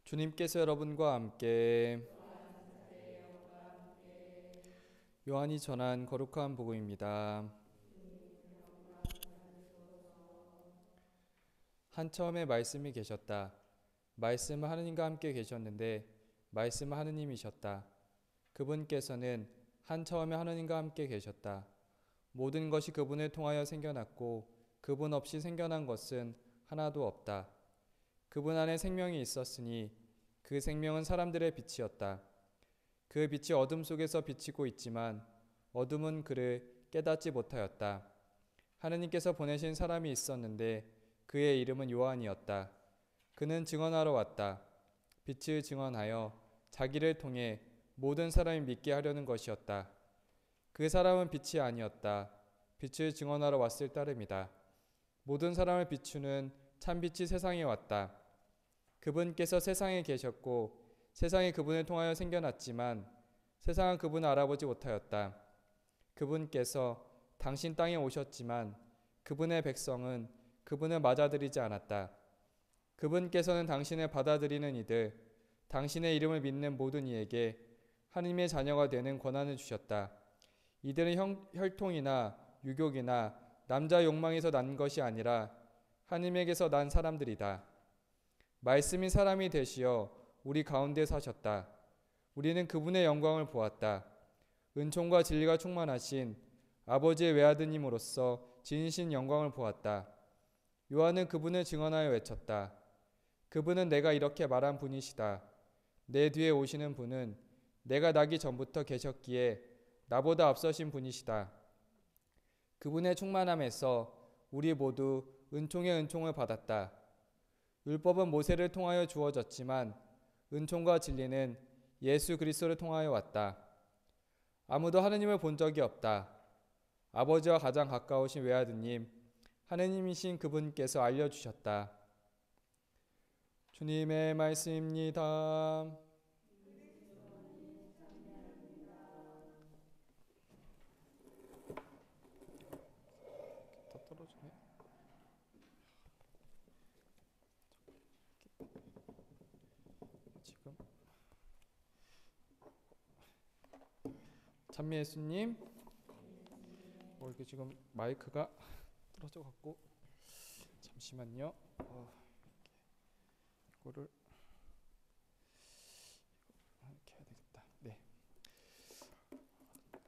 주님께서 여러분과 함께 요한이 전한 거룩한 복음입니다. 한처음에 말씀이 계셨다. 말씀은 하느님과 함께 계셨는데 말씀은 하느님이셨다. 그분께서는 한처음에 하느님과 함께 계셨다. 모든 것이 그분을 통하여 생겨났고 그분 없이 생겨난 것은 하나도 없다. 그분 안에 생명이 있었으니 그 생명은 사람들의 빛이었다. 그 빛이 어둠 속에서 비치고 있지만 어둠은 그를 깨닫지 못하였다. 하느님께서 보내신 사람이 있었는데 그의 이름은 요한이었다. 그는 증언하러 왔다. 빛을 증언하여 자기를 통해 모든 사람이 믿게 하려는 것이었다. 그 사람은 빛이 아니었다. 빛을 증언하러 왔을 따름이다. 모든 사람을 비추는 참빛이 세상에 왔다. 그분께서 세상에 계셨고 세상이 그분을 통하여 생겨났지만 세상은 그분을 알아보지 못하였다. 그분께서 당신 땅에 오셨지만 그분의 백성은 그분을 맞아들이지 않았다. 그분께서는 당신을 받아들이는 이들, 당신의 이름을 믿는 모든 이에게 하나님의 자녀가 되는 권한을 주셨다. 이들은 혈통이나 유교이나 남자 욕망에서 난 것이 아니라 하나님에게서 난 사람들이다. 말씀이 사람이 되시어 우리 가운데 사셨다. 우리는 그분의 영광을 보았다. 은총과 진리가 충만하신 아버지의 외아드님으로서 진신 영광을 보았다. 요한은 그분을 증언하여 외쳤다. 그분은 내가 이렇게 말한 분이시다. 내 뒤에 오시는 분은 내가 나기 전부터 계셨기에 나보다 앞서신 분이시다. 그분의 충만함에서 우리 모두 은총의 은총을 받았다. 율법은 모세를 통하여 주어졌지만 은총과 진리는 예수 그리스도를 통하여 왔다. 아무도 하느님을 본 적이 없다. 아버지와 가장 가까우신 외아드님, 하느님이신 그분께서 알려주셨다. 주님의 말씀입니다. 다 떨어지네. 지금 찬미 예수님, 이렇게 지금 마이크가 떨어져 갖고 잠시만요. 이거를 이렇게 해야 되겠다. 네.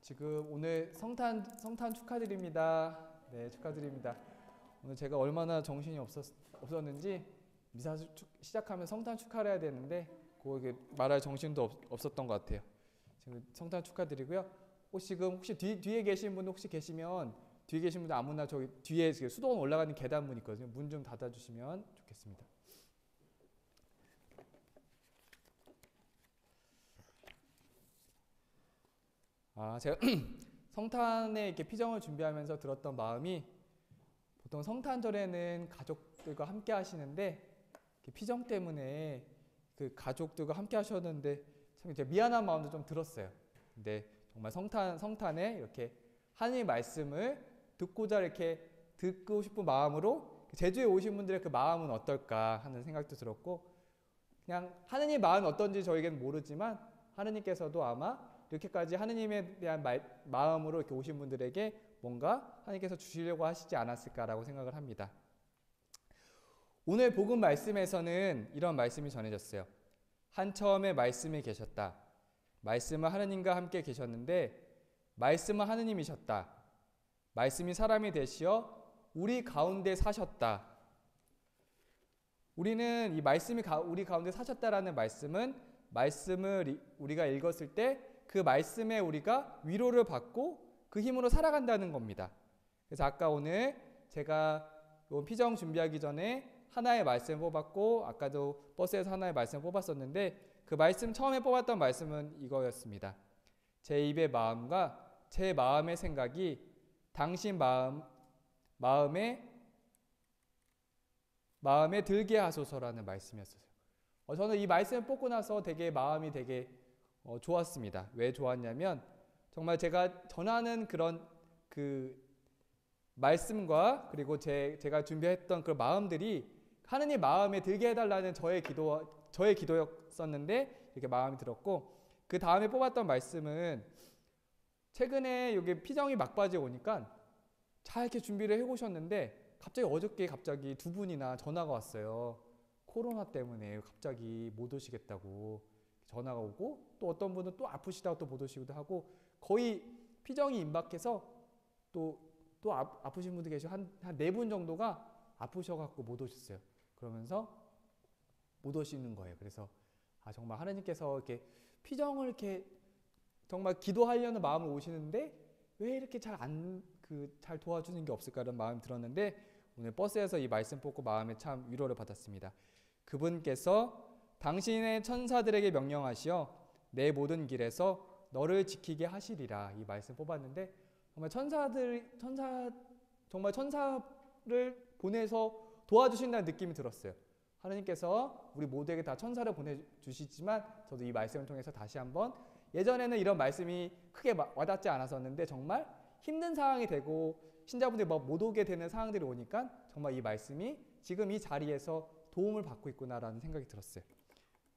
지금 오늘 성탄 축하드립니다. 네, 축하드립니다. 오늘 제가 얼마나 정신이 없었는지 미사 시작하면 성탄 축하를 해야 되는데 그거 말할 정신도 없었던 것 같아요. 지금 성탄 축하드리고요. 혹시 뒤에 계신 분 혹시 계시면 뒤에 계신 분들 아무나 저기 뒤에 수도원 올라가는 계단문 있거든요. 문 좀 닫아주시면 좋겠습니다. 제가 성탄에 이렇게 피정을 준비하면서 들었던 마음이 보통 성탄절에는 가족들과 함께 하시는데 피정 때문에 그 가족들과 함께 하셨는데 참 이제 미안한 마음도 좀 들었어요. 근데 정말 성탄에 이렇게 하나님의 말씀을 듣고자 이렇게 듣고 싶은 마음으로 제주에 오신 분들의 그 마음은 어떨까 하는 생각도 들었고, 그냥 하느님 마음은 어떤지 저에게는 모르지만 하느님께서도 아마 이렇게까지 하느님에 대한 마음으로 이렇게 오신 분들에게 뭔가 하느님께서 주시려고 하시지 않았을까라고 생각을 합니다. 오늘 복음 말씀에서는 이런 말씀이 전해졌어요. 한처음에 말씀이 계셨다. 말씀은 하느님과 함께 계셨는데 말씀은 하느님이셨다. 말씀이 사람이 되시어 우리 가운데 사셨다. 우리는 이 말씀이 우리 가운데 사셨다라는 말씀을 우리가 읽었을 때 그 말씀에 우리가 위로를 받고 그 힘으로 살아간다는 겁니다. 그래서 아까 오늘 제가 피정 준비하기 전에 하나의 말씀 뽑았고 아까도 버스에서 하나의 말씀 뽑았었는데 그 말씀 처음에 뽑았던 말씀은 이거였습니다. 제 입의 마음과 제 마음의 생각이 당신 마음에 들게 하소서라는 말씀이었어요. 저는 이 말씀을 뽑고 나서 마음이 되게 좋았습니다. 왜 좋았냐면 정말 제가 전하는 그런 그 말씀과 그리고 제가 준비했던 그 마음들이 하느님 마음에 들게 해달라는 저의 기도였었는데 이렇게 마음이 들었고, 그 다음에 뽑았던 말씀은 최근에 여기 피정이 막바지에 오니까 잘 이렇게 준비를 해오셨는데 갑자기 두 분이나 전화가 왔어요. 코로나 때문에 갑자기 못 오시겠다고 전화가 오고, 또 어떤 분은 또 아프시다고 또 못 오시기도 하고, 거의 피정이 임박해서 또 아프신 분도 계시고 한 4분 정도가 아프셔갖고 못 오셨어요. 그러면서 못 오시는 거예요. 그래서 정말 하나님께서 이렇게 피정을 이렇게 정말 기도하려는 마음을 오시는데 왜 이렇게 잘 도와주는 게 없을까라는 마음이 들었는데, 오늘 버스에서 이 말씀 뽑고 마음에 참 위로를 받았습니다. 그분께서 당신의 천사들에게 명령하시어 내 모든 길에서 너를 지키게 하시리라, 이 말씀 뽑았는데, 정말 천사를 보내서 도와주신다는 느낌이 들었어요. 하나님께서 우리 모두에게 다 천사를 보내주시지만, 저도 이 말씀을 통해서 다시 한번, 예전에는 이런 말씀이 크게 와닿지 않았었는데 정말 힘든 상황이 되고 신자분들이 못 오게 되는 상황들이 오니까 정말 이 말씀이 지금 이 자리에서 도움을 받고 있구나라는 생각이 들었어요.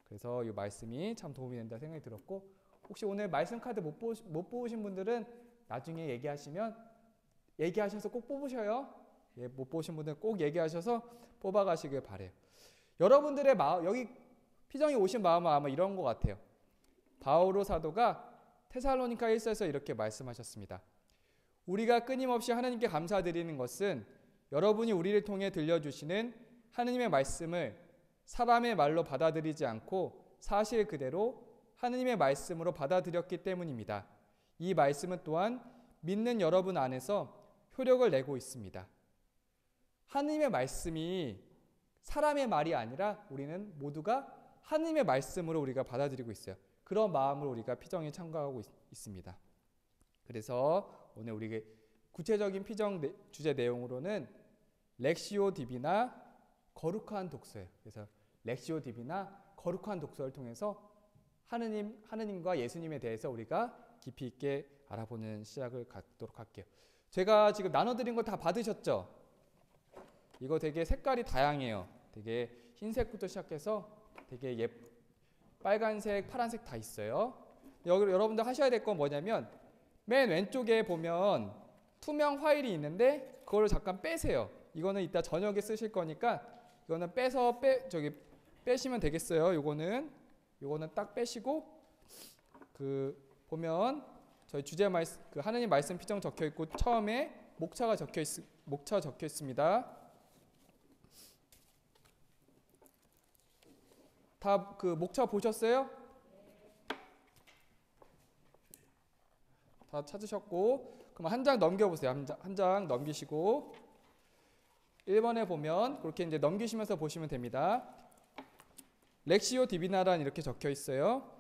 그래서 이 말씀이 참 도움이 된다 생각이 들었고, 혹시 오늘 말씀 카드 못 뽑으신 분들은 나중에 얘기하셔서 꼭 뽑으셔요. 못 뽑으신 분들은 꼭 얘기하셔서 뽑아가시길 바래요. 여러분들의 마음, 여기 피정이 오신 마음은 아마 이런 것 같아요. 바오로 사도가 테살로니가 1서에서 이렇게 말씀하셨습니다. 우리가 끊임없이 하나님께 감사드리는 것은 여러분이 우리를 통해 들려주시는 하나님의 말씀을 사람의 말로 받아들이지 않고 사실 그대로 하나님의 말씀으로 받아들였기 때문입니다. 이 말씀은 또한 믿는 여러분 안에서 효력을 내고 있습니다. 하나님의 말씀이 사람의 말이 아니라 우리는 모두가 하나님의 말씀으로 우리가 받아들이고 있어요. 그런 마음으로 우리가 피정에 참가하고 있습니다. 그래서 오늘 우리 구체적인 피정 주제 내용으로는 렉시오 디비나 거룩한 독서예요. 그래서 렉시오 디비나 거룩한 독서를 통해서 하느님과 예수님에 대해서 우리가 깊이 있게 알아보는 시작을 갖도록 할게요. 제가 지금 나눠드린 거 다 받으셨죠? 이거 되게 색깔이 다양해요. 되게 흰색부터 시작해서 되게 빨간색, 파란색 다 있어요. 여러분들 하셔야 될 건 뭐냐면 맨 왼쪽에 보면 투명 파일이 있는데 그걸 잠깐 빼세요. 이거는 이따 저녁에 쓰실 거니까 이거는 빼시면 되겠어요. 요거는 딱 빼시고, 보면 저희 주제 말씀, 하나님 말씀 피정 적혀 있고 처음에 목차 적혀 있습니다. 다 목차 보셨어요? 다 찾으셨고, 그럼 한 장 넘겨보세요. 한 장 넘기시고 1번에 보면 그렇게 이제 넘기시면서 보시면 됩니다. 렉시오 디비나란 이렇게 적혀 있어요.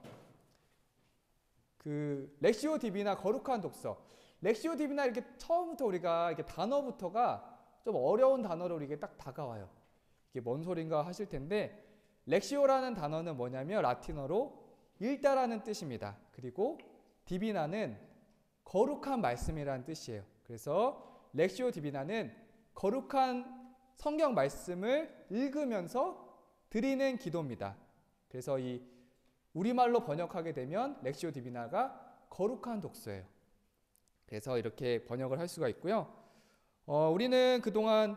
렉시오 디비나 거룩한 독서. 렉시오 디비나 이렇게 처음부터 우리가 이렇게 단어부터가 좀 어려운 단어로 우리에게 딱 다가와요. 이게 뭔 소린가 하실 텐데, 렉시오라는 단어는 뭐냐면 라틴어로 읽다라는 뜻입니다. 그리고 디비나는 거룩한 말씀이라는 뜻이에요. 그래서 렉시오 디비나는 거룩한 성경 말씀을 읽으면서 드리는 기도입니다. 그래서 이 우리말로 번역하게 되면 렉시오 디비나가 거룩한 독서예요. 그래서 이렇게 번역을 할 수가 있고요. 우리는 그동안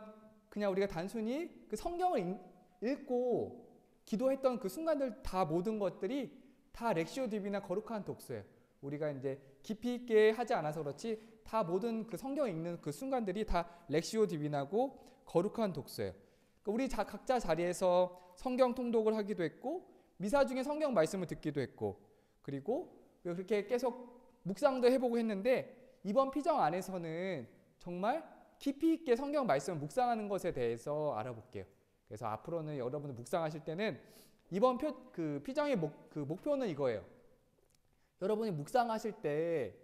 그냥 우리가 단순히 그 성경을 읽고 기도했던 그 순간들 모든 것들이 다 렉시오 디비나 거룩한 독서예요. 우리가 이제 깊이 있게 하지 않아서 그렇지 다 모든 그 성경 읽는 그 순간들이 다 렉시오 디비나고 거룩한 독서예요. 그러니까 우리 각자 자리에서 성경 통독을 하기도 했고, 미사 중에 성경 말씀을 듣기도 했고, 그리고 그렇게 계속 묵상도 해보고 했는데, 이번 피정 안에서는 정말 깊이 있게 성경 말씀을 묵상하는 것에 대해서 알아볼게요. 그래서 앞으로는 여러분들 묵상하실 때는 이번 피정의 목표는 이거예요. 여러분이 묵상하실 때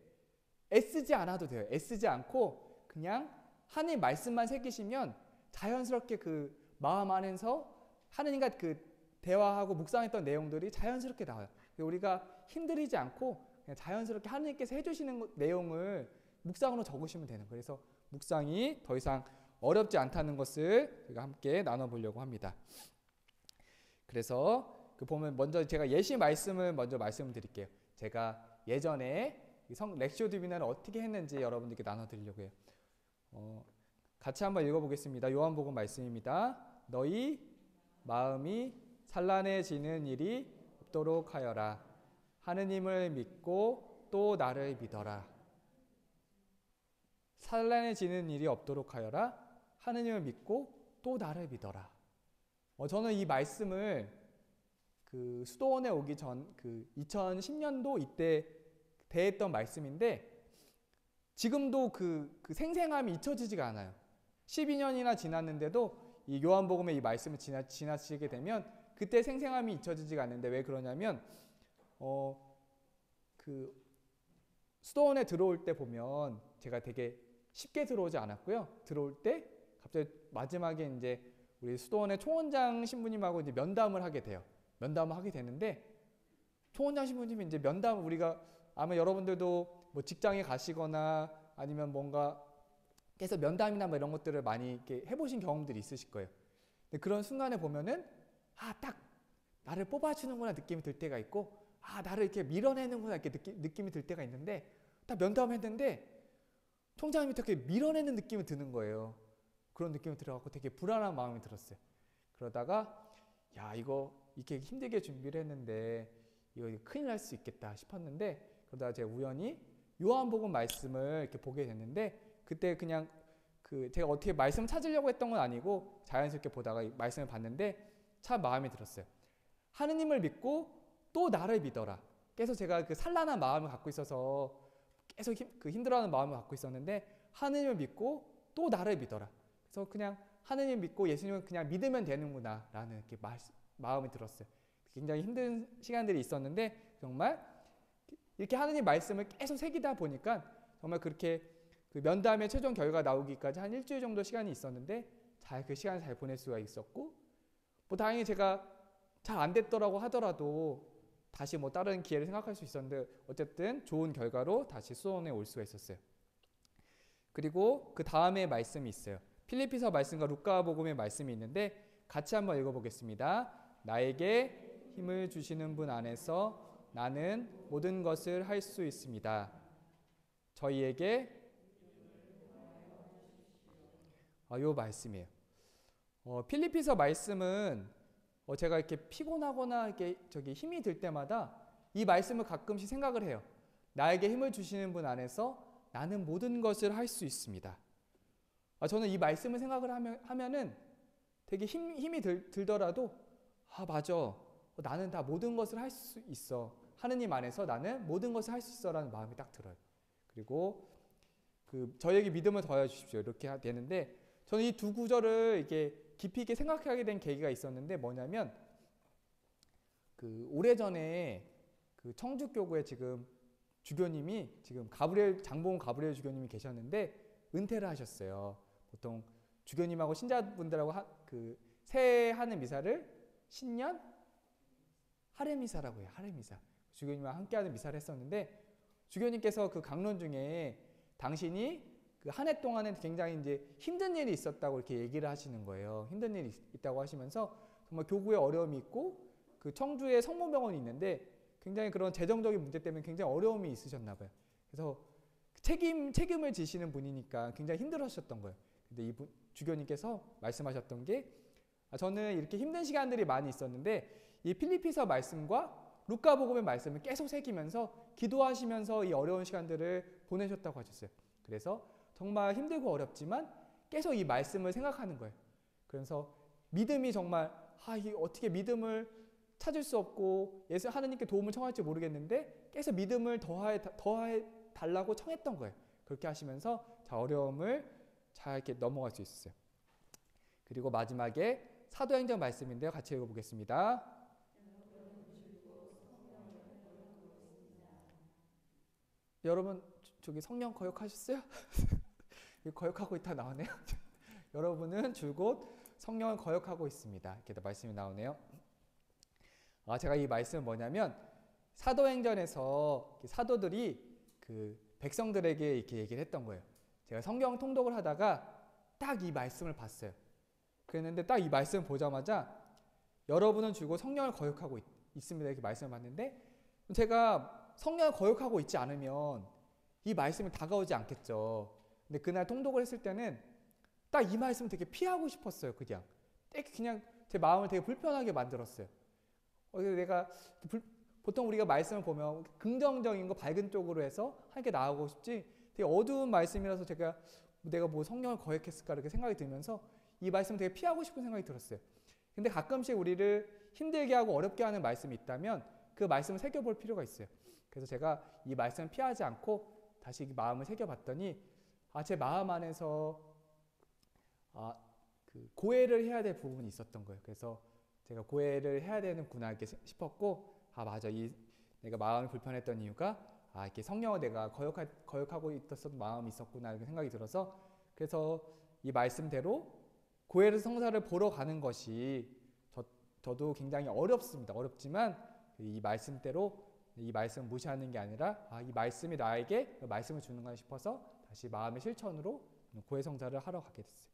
애쓰지 않아도 돼요. 애쓰지 않고 그냥 하나님 말씀만 새기시면 자연스럽게 그 마음 안에서 하나님과 대화하고 묵상했던 내용들이 자연스럽게 나와요. 우리가 힘들이지 않고 그냥 자연스럽게 하나님께서 해주시는 내용을 묵상으로 적으시면 되는 거예요. 그래서 묵상이 더 이상 어렵지 않다는 것을 제가 함께 나눠보려고 합니다. 그래서 그 보면 먼저 제가 예시 말씀을 먼저 말씀드릴게요. 제가 예전에 렉시오 디비나를 어떻게 했는지 여러분들께 나눠드리려고 해요. 같이 한번 읽어보겠습니다. 요한복음 말씀입니다. 너희 마음이 산란해지는 일이 없도록 하여라. 하느님을 믿고 또 나를 믿어라. 산란해지는 일이 없도록 하여라. 하느님을 믿고 또 나를 믿어라. 저는 이 말씀을 그 수도원에 오기 전 그 2010년도 이때 대했던 말씀인데 지금도 그 생생함이 잊혀지지가 않아요. 12년이나 지났는데도 이 요한복음의 이 말씀을 지나치게 되면 그때 생생함이 잊혀지지가 않는데 왜 그러냐면 그 수도원에 들어올 때 보면 제가 되게 쉽게 들어오지 않았고요. 들어올 때 갑자기 마지막에 이제 우리 수도원의 총원장 신부님하고 이제 면담을 하게 돼요. 면담을 하게 되는데 총원장 신부님이 이제 면담 우리가 아마 여러분들도 뭐 직장에 가시거나 아니면 뭔가 그래서 면담이나 뭐 이런 것들을 많이 이렇게 해보신 경험들이 있으실 거예요. 근데 그런 순간에 보면은 딱 나를 뽑아주는구나 느낌이 들 때가 있고 나를 이렇게 밀어내는구나 이렇게 느낌이 들 때가 있는데 딱 면담했는데 총장님이 이렇게 밀어내는 느낌이 드는 거예요. 그런 느낌이 들어갖고 되게 불안한 마음이 들었어요. 그러다가 이거 이렇게 힘들게 준비를 했는데 이거 큰일 날 수 있겠다 싶었는데 그러다가 제가 우연히 요한복음 말씀을 이렇게 보게 됐는데 그때 그냥 제가 어떻게 말씀 찾으려고 했던 건 아니고 자연스럽게 보다가 이 말씀을 봤는데 참 마음에 들었어요. 하느님을 믿고 또 나를 믿어라. 계속 제가 그 산란한 마음을 갖고 있어서 계속 힘들어하는 마음을 갖고 있었는데 하느님을 믿고 또 나를 믿어라. 그래서 그냥 하느님 믿고 예수님을 그냥 믿으면 되는구나 라는 이렇게 마음이 들었어요. 굉장히 힘든 시간들이 있었는데 정말 이렇게 하느님 말씀을 계속 새기다 보니까 정말 그렇게 그 면담의 최종 결과가 나오기까지 한 일주일 정도 시간이 있었는데 잘 그 시간을 잘 보낼 수가 있었고 뭐 다행히 제가 잘 안 됐더라고 하더라도 다시 뭐 다른 기회를 생각할 수 있었는데 어쨌든 좋은 결과로 다시 수원에 올 수가 있었어요. 그리고 그 다음에 말씀이 있어요. 필리피서 말씀과 루카복음의 말씀이 있는데 같이 한번 읽어보겠습니다. 나에게 힘을 주시는 분 안에서 나는 모든 것을 할 수 있습니다. 저희에게 요 말씀이에요. 필리피서 말씀은 제가 이렇게 피곤하거나 이렇게 힘이 들 때마다 이 말씀을 가끔씩 생각을 해요. 나에게 힘을 주시는 분 안에서 나는 모든 것을 할 수 있습니다. 저는 이 말씀을 생각을 하면은 되게 힘이 들더라도 맞아. 나는 다 모든 것을 할 수 있어. 하느님 안에서 나는 모든 것을 할 수 있어라는 마음이 딱 들어요. 그리고 저에게 믿음을 더해 주십시오. 이렇게 되는데 저는 이 두 구절을 이렇게 깊이 있게 생각하게 된 계기가 있었는데 뭐냐면 오래전에 청주교구에 지금 주교님이 지금 장봉 가브리엘 주교님이 계셨는데 은퇴를 하셨어요. 보통 주교님하고 신자분들하고 새해하는 미사를 신년 하례미사라고 해요. 하례미사. 주교님과 함께하는 미사를 했었는데 주교님께서 그 강론 중에 당신이 한 해 동안에 굉장히 이제 힘든 일이 있었다고 이렇게 얘기를 하시는 거예요. 힘든 일이 있다고 하시면서 정말 교구에 어려움이 있고 청주에 성모병원이 있는데 굉장히 그런 재정적인 문제 때문에 굉장히 어려움이 있으셨나 봐요. 그래서 책임을 지시는 분이니까 굉장히 힘들으셨던 거예요. 근데 이분 주교님께서 말씀하셨던 게 저는 이렇게 힘든 시간들이 많이 있었는데 이 필리피서 말씀과 루카복음의 말씀을 계속 새기면서 기도하시면서 이 어려운 시간들을 보내셨다고 하셨어요. 그래서 정말 힘들고 어렵지만 계속 이 말씀을 생각하는 거예요. 그래서 믿음이 정말 이게 어떻게 믿음을 찾을 수 없고 하느님께 도움을 청할지 모르겠는데 계속 믿음을 더해 달라고 청했던 거예요. 그렇게 하시면서 어려움을 잘 이렇게 넘어갈 수 있었어요. 그리고 마지막에 사도행전 말씀인데요. 같이 읽어보겠습니다. 여러분 저기 성령 거역하셨어요? 거역하고 있다 나오네요. 여러분은 줄곧 성령을 거역하고 있습니다. 이렇게 말씀이 나오네요. 제가 이 말씀은 뭐냐면 사도행전에서 사도들이 백성들에게 이렇게 얘기를 했던 거예요. 제가 성경 통독을 하다가 딱 이 말씀을 봤어요. 그랬는데 딱 이 말씀을 보자마자 여러분은 주고 성령을 거역하고 있습니다. 이렇게 말씀을 봤는데 제가 성령을 거역하고 있지 않으면 이 말씀이 다가오지 않겠죠. 근데 그날 통독을 했을 때는 딱 이 말씀을 되게 피하고 싶었어요. 그냥 제 마음을 되게 불편하게 만들었어요. 내가 보통 우리가 말씀을 보면 긍정적인 거 밝은 쪽으로 해서 함께 나아가고 싶지 되게 어두운 말씀이라서 내가 뭐 성령을 거역했을까 이렇게 생각이 들면서 이 말씀을 되게 피하고 싶은 생각이 들었어요. 근데 가끔씩 우리를 힘들게 하고 어렵게 하는 말씀이 있다면 그 말씀을 새겨볼 필요가 있어요. 그래서 제가 이 말씀을 피하지 않고 다시 마음을 새겨봤더니 제 마음 안에서 그 고해를 해야 될 부분이 있었던 거예요. 그래서 제가 고해를 해야 되는구나 이렇게 싶었고 맞아, 내가 마음이 불편했던 이유가 이렇게 성령을 내가 거역하고 있었던 마음이 있었구나 이렇게 생각이 들어서 그래서 이 말씀대로 고해를 성사를 보러 가는 것이 저도 굉장히 어렵습니다. 어렵지만 이 말씀대로 이 말씀을 무시하는 게 아니라 이 말씀이 나에게 말씀을 주는 가 싶어서 다시 마음의 실천으로 고해 성사를 하러 가게 됐어요.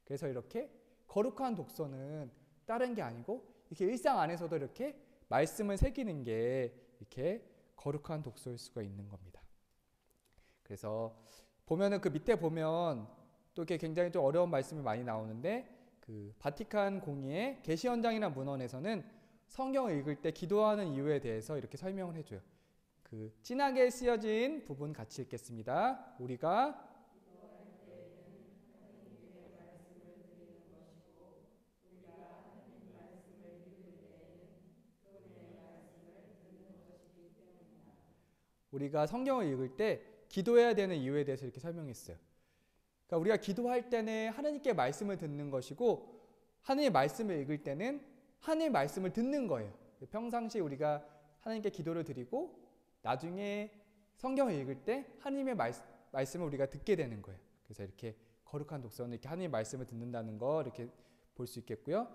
그래서 이렇게 거룩한 독서는 다른 게 아니고 이렇게 일상 안에서도 이렇게 말씀을 새기는 게 이렇게 거룩한 독서일 수가 있는 겁니다. 그래서 보면은 그 밑에 보면 또 이렇게 굉장히 좀 어려운 말씀이 많이 나오는데 그 바티칸 공의의 계시 현장이라는 문헌에서는 성경을 읽을 때 기도하는 이유에 대해서 이렇게 설명을 해줘요. 그 진하게 쓰여진 부분 같이 읽겠습니다. 우리가 성경을 읽을 때 기도해야 되는 이유에 대해서 이렇게 설명했어요. 그러니까 우리가 기도할 때는 하나님께 말씀을 듣는 것이고 하나님의 말씀을 읽을 때는 하나님의 말씀을 듣는 거예요. 평상시 우리가 하나님께 기도를 드리고 나중에 성경을 읽을 때 하나님의 말씀을 우리가 듣게 되는 거예요. 그래서 이렇게 거룩한 독서는 이렇게 하나님의 말씀을 듣는다는 거 이렇게 볼 수 있겠고요.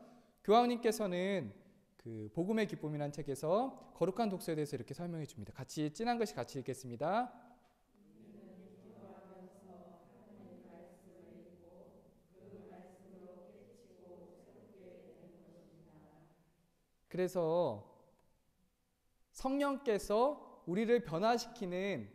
교황님께서는 그 복음의 기쁨이라는 책에서 거룩한 독서에 대해서 이렇게 설명해 줍니다. 진한 글씨 같이 읽겠습니다. 그래서 성령께서 우리를 변화시키는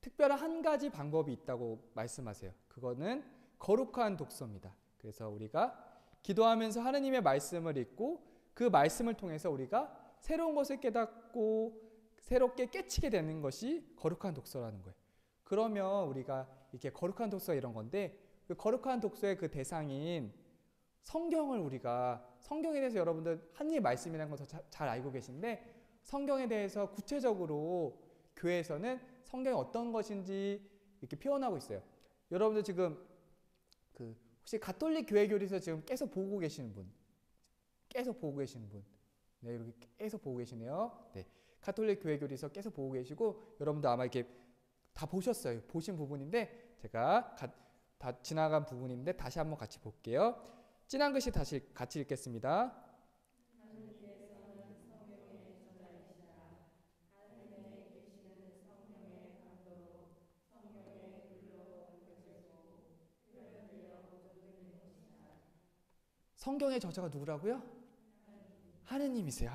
특별한 한 가지 방법이 있다고 말씀하세요. 그거는 거룩한 독서입니다. 그래서 우리가 기도하면서 하나님의 말씀을 읽고 그 말씀을 통해서 우리가 새로운 것을 깨닫고 새롭게 깨치게 되는 것이 거룩한 독서라는 거예요. 그러면 우리가 이렇게 거룩한 독서 이런 건데 그 거룩한 독서의 그 대상인 성경에 대해서 여러분들 하나님의 말씀이라는 걸 잘 알고 계신데 성경에 대해서 구체적으로 교회에서는 성경이 어떤 것인지 이렇게 표현하고 있어요. 여러분들 지금 혹시 가톨릭 교회 교리서 지금 계속 보고 계시는 분? 네, 이렇게 계속 보고 계시네요. 네, 가톨릭 교회 교리서 계속 보고 계시고 여러분들 아마 이렇게 다 보셨어요. 보신 부분인데 제가 다 지나간 부분인데 다시 한번 같이 볼게요. 진한 글씨 다시 같이 읽겠습니다. 성경의 저자가 누구라고요? 하느님이세요.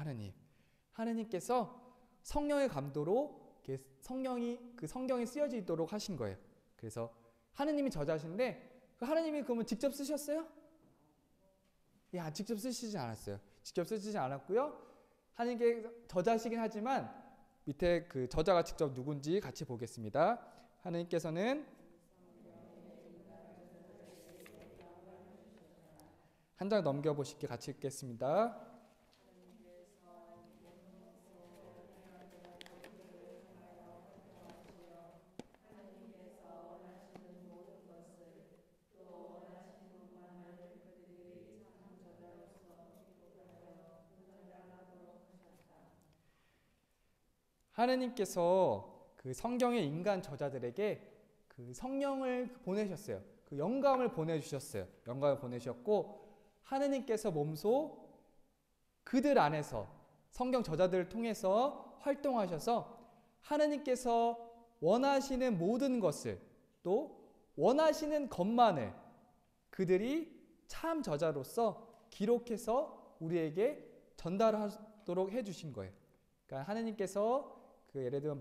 하느님께서 성령의 감도로 성경이 쓰여지도록 하신 거예요. 그래서 하느님이 저자신데 하느님이 그러면 직접 쓰셨어요? 직접 쓰시지 않았어요. 직접 쓰시지 않았고요. 하느님께 저자시긴 하지만 밑에 그 저자가 직접 누군지 같이 보겠습니다. 하느님께서는 한 장 넘겨보실게 같이 읽겠습니다. 하느님께서 그 성경의 인간 저자들에게 그 성령을 보내셨어요. 그 영감을 보내주셨어요. 영감을 보내셨고 하느님께서 몸소 그들 안에서 성경 저자들을 통해서 활동하셔서 하느님께서 원하시는 모든 것을 또 원하시는 것만을 그들이 참 저자로서 기록해서 우리에게 전달하도록 해주신 거예요. 그러니까 하느님께서 그 예를 들면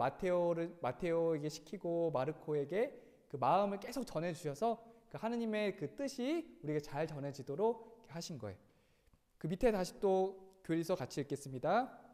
마테오에게 시키고 마르코에게 그 마음을 계속 전해주셔서 그 하느님의 그 뜻이 우리에게 잘 전해지도록 하신 거예요. 그 밑에 다시 또 교리서 같이 읽겠습니다.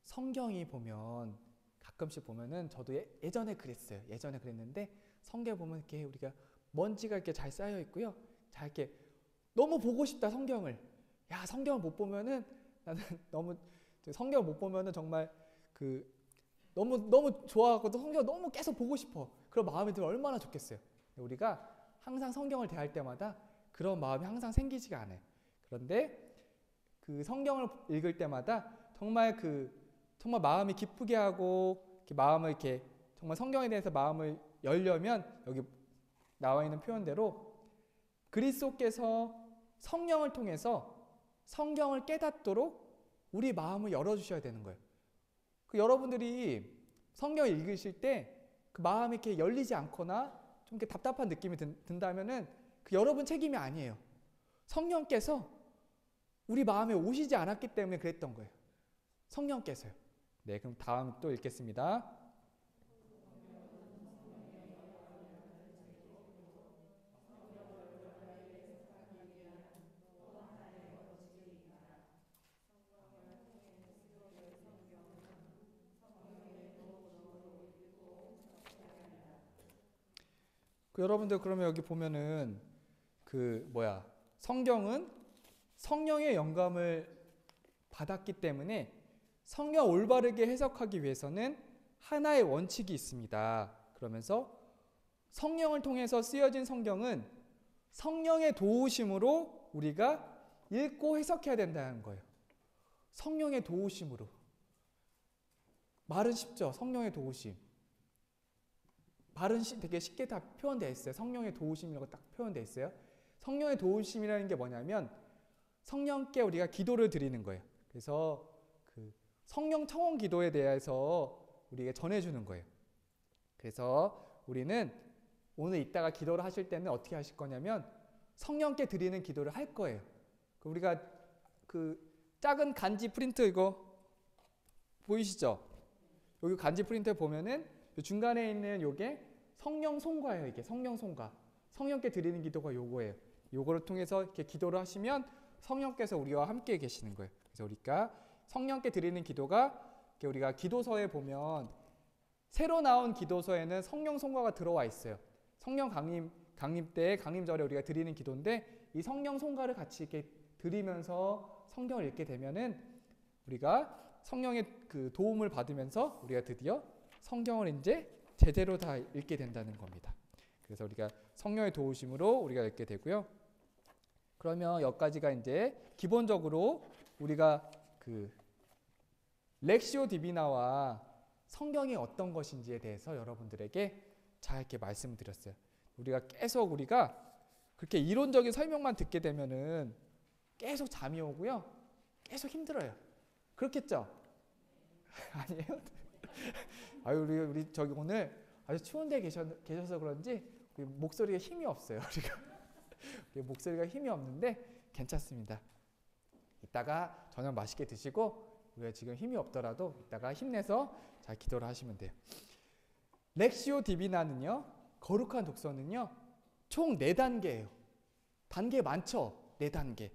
성경이 보면 가끔씩 보면은 저도 예전에 그랬어요. 예전에 그랬는데 성경 보면 이렇게 우리가 먼지가 이렇게 잘 쌓여 있고요. 잘 이렇게 너무 보고 싶다 성경을. 야 성경을 못 보면은 나는 너무 성경을 못 보면은 정말 그 너무 좋아하고 또 성경을 너무 계속 보고 싶어. 그런 마음이 들면 얼마나 좋겠어요. 우리가 항상 성경을 대할 때마다 그런 마음이 항상 생기지가 않아요. 그런데 그 성경을 읽을 때마다 정말 정말 마음이 기쁘게 하고 이렇게 마음을 이렇게 정말 성경에 대해서 마음을 열려면 여기 나와 있는 표현대로 그리스도께서 성령을 통해서 성경을 깨닫도록 우리 마음을 열어주셔야 되는 거예요. 여러분들이 성경을 읽으실 때 그 마음이 이렇게 열리지 않거나 좀 이렇게 답답한 느낌이 든다면은 그 여러분 책임이 아니에요. 성령께서 우리 마음에 오시지 않았기 때문에 그랬던 거예요. 성령께서요. 네, 그럼 다음 또 읽겠습니다. 여러분들 그러면 여기 보면은 성경은 성령의 영감을 받았기 때문에 성경 올바르게 해석하기 위해서는 하나의 원칙이 있습니다. 그러면서 성령을 통해서 쓰여진 성경은 성령의 도우심으로 우리가 읽고 해석해야 된다는 거예요. 성령의 도우심으로. 말은 쉽죠. 성령의 도우심. 말은 되게 쉽게 다 표현되어 있어요. 성령의 도우심이라고 딱 표현되어 있어요. 성령의 도우심이라는 게 뭐냐면 성령께 우리가 기도를 드리는 거예요. 그래서 그 성령 청원 기도에 대해서 우리에게 전해주는 거예요. 그래서 우리는 오늘 이따가 기도를 하실 때는 어떻게 하실 거냐면 성령께 드리는 기도를 할 거예요. 우리가 그 작은 간지 프린트 이거 보이시죠? 여기 간지 프린트에 보면은 중간에 있는 요게 성령 송가예요. 이게 성령 송가. 성령께 드리는 기도가 요거예요. 요거를 통해서 이렇게 기도를 하시면 성령께서 우리와 함께 계시는 거예요. 그래서 우리가 성령께 드리는 기도가 우리가 기도서에 보면 새로 나온 기도서에는 성령 송가가 들어와 있어요. 성령 강림 때 강림절에 우리가 드리는 기도인데 이 성령 송가를 같이 이렇게 드리면서 성경을 읽게 되면은 우리가 성령의 그 도움을 받으면서 우리가 드디어 성경을 이제 제대로 다 읽게 된다는 겁니다. 그래서 우리가 성령의 도우심으로 우리가 읽게 되고요. 그러면 여기까지가 이제 기본적으로 우리가 그 렉시오 디비나와 성경이 어떤 것인지에 대해서 여러분들에게 잘 이렇게 말씀드렸어요. 우리가 그렇게 이론적인 설명만 듣게 되면은 계속 잠이 오고요. 계속 힘들어요. 그렇겠죠? 아니에요? 아유, 우리 저기 오늘 아주 추운 데 계셔서 그런지 우리 목소리가 힘이 없어요. 우리 목소리가 힘이 없는데 괜찮습니다. 이따가 저녁 맛있게 드시고 우리가 지금 힘이 없더라도 이따가 힘내서 잘 기도를 하시면 돼요. 렉시오 디비나는요, 거룩한 독서는요, 총 4단계예요. 단계 많죠? 4단계.